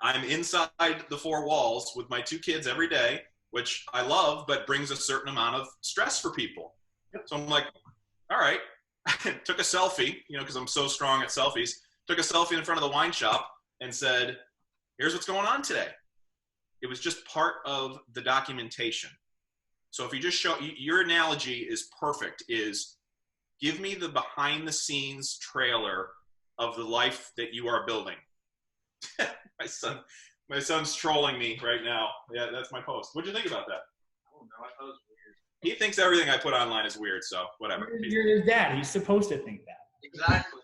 I'm inside the 4 walls with my 2 kids every day, which I love, but brings a certain amount of stress for people. So I'm like, all right. Took a selfie, because I'm so strong at selfies. Took a selfie in front of the wine shop and said, here's what's going on today. It was just part of the documentation. So if you just show, your analogy is perfect, is give me the behind the scenes trailer of the life that you are building. My son's trolling me right now. Yeah, that's my post. What'd you think about that? I don't know. I thought it was weird. He thinks everything I put online is weird, so whatever. You're his dad. He's supposed to think that. Exactly.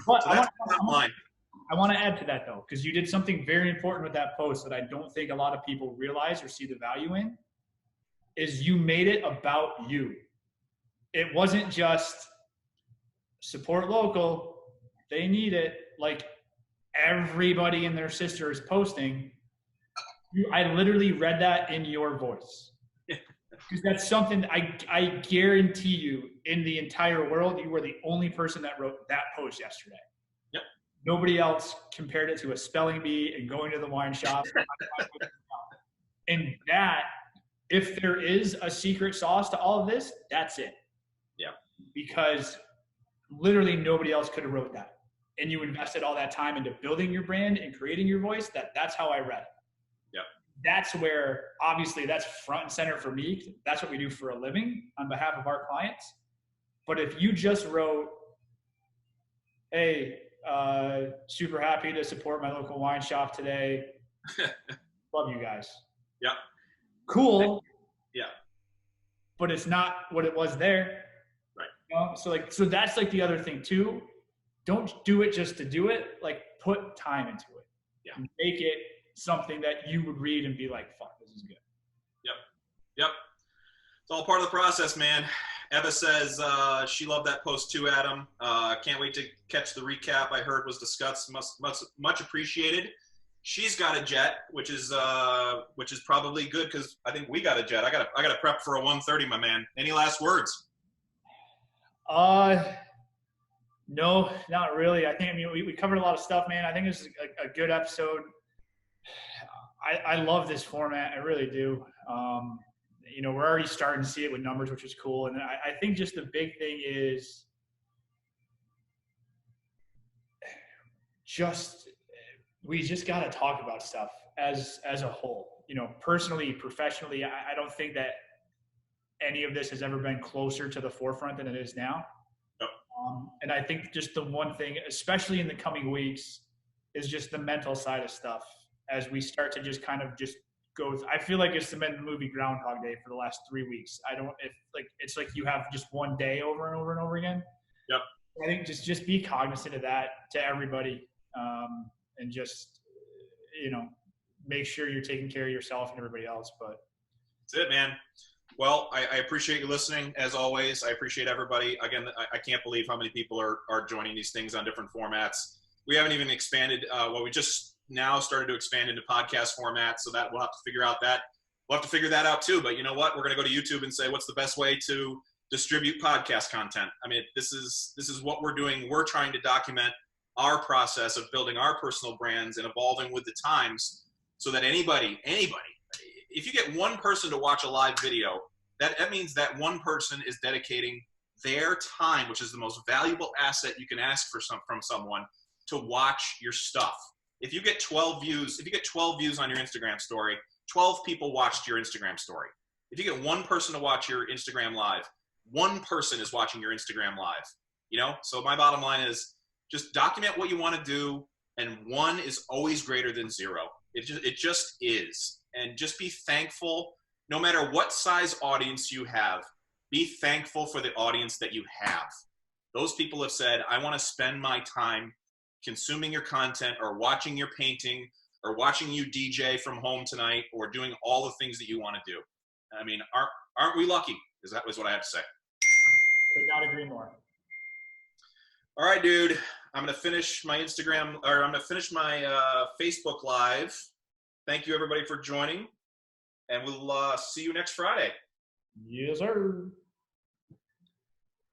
But So that's online. I want to add to that, though, because you did something very important with that post that I don't think a lot of people realize or see the value in, is you made it about you. It wasn't just support local. They need it. Like, everybody and their sister is posting. I literally read that in your voice. Because that's something I guarantee you in the entire world, you were the only person that wrote that post yesterday. Yep. Nobody else compared it to a spelling bee and going to the wine shop. And that, if there is a secret sauce to all of this, that's it. Yeah. Because literally nobody else could have wrote that. And you invested all that time into building your brand and creating your voice. That's how I read it. Yep. That's where, obviously, that's front and center for me. That's what we do for a living on behalf of our clients. But if you just wrote, hey, super happy to support my local wine shop today. Love you guys. Yeah. Cool. Yeah. But it's not what it was there. Right. You know? So that's like the other thing too. Don't do it just to do it. Like, put time into it. Yeah. Make it something that you would read and be like, fuck, this is good. Yep. It's all part of the process, man. Eva says she loved that post too, Adam. Can't wait to catch the recap. I heard was discussed. Much appreciated. She's got a jet, which is probably good because I think we got a jet. I got to prep for a 1:30, my man. Any last words? No, not really. I think, we covered a lot of stuff, man. I think this is a good episode. I love this format. I really do. We're already starting to see it with numbers, which is cool. And I think just the big thing is we just got to talk about stuff as a whole, personally, professionally. I don't think that any of this has ever been closer to the forefront than it is now. Yep. And I think just the one thing, especially in the coming weeks, is just the mental side of stuff as we start to just kind of just go. I feel like it's been the movie Groundhog Day for the last 3 weeks. It's like you have just one day over and over and over again. Yep. I think just be cognizant of that to everybody, and just, make sure you're taking care of yourself and everybody else. But that's it, man. Well, I appreciate you listening, as always. I appreciate everybody. Again, I can't believe how many people are joining these things on different formats. We haven't even expanded. We just now started to expand into podcast formats, so that we'll have to figure out that. We'll have to figure that out too. But you know what? We're going to go to YouTube and say, what's the best way to distribute podcast content? I mean, this is what we're doing. We're trying to document our process of building our personal brands and evolving with the times, so that anybody, if you get one person to watch a live video, that means that one person is dedicating their time, which is the most valuable asset you can ask from someone, to watch your stuff. If you get 12 views on your Instagram story, 12 people watched your Instagram story. If you get one person to watch your Instagram live, one person is watching your Instagram live. So my bottom line is just document what you want to do, and one is always greater than zero. It just is. And just be thankful. No matter what size audience you have, be thankful for the audience that you have. Those people have said, I want to spend my time consuming your content, or watching your painting, or watching you DJ from home tonight, or doing all the things that you want to do. I mean, aren't we lucky? That was what I have to say. Could not agree more. All right, dude. I'm going to finish my Facebook Live. Thank you, everybody, for joining. And we'll see you next Friday. Yes, sir.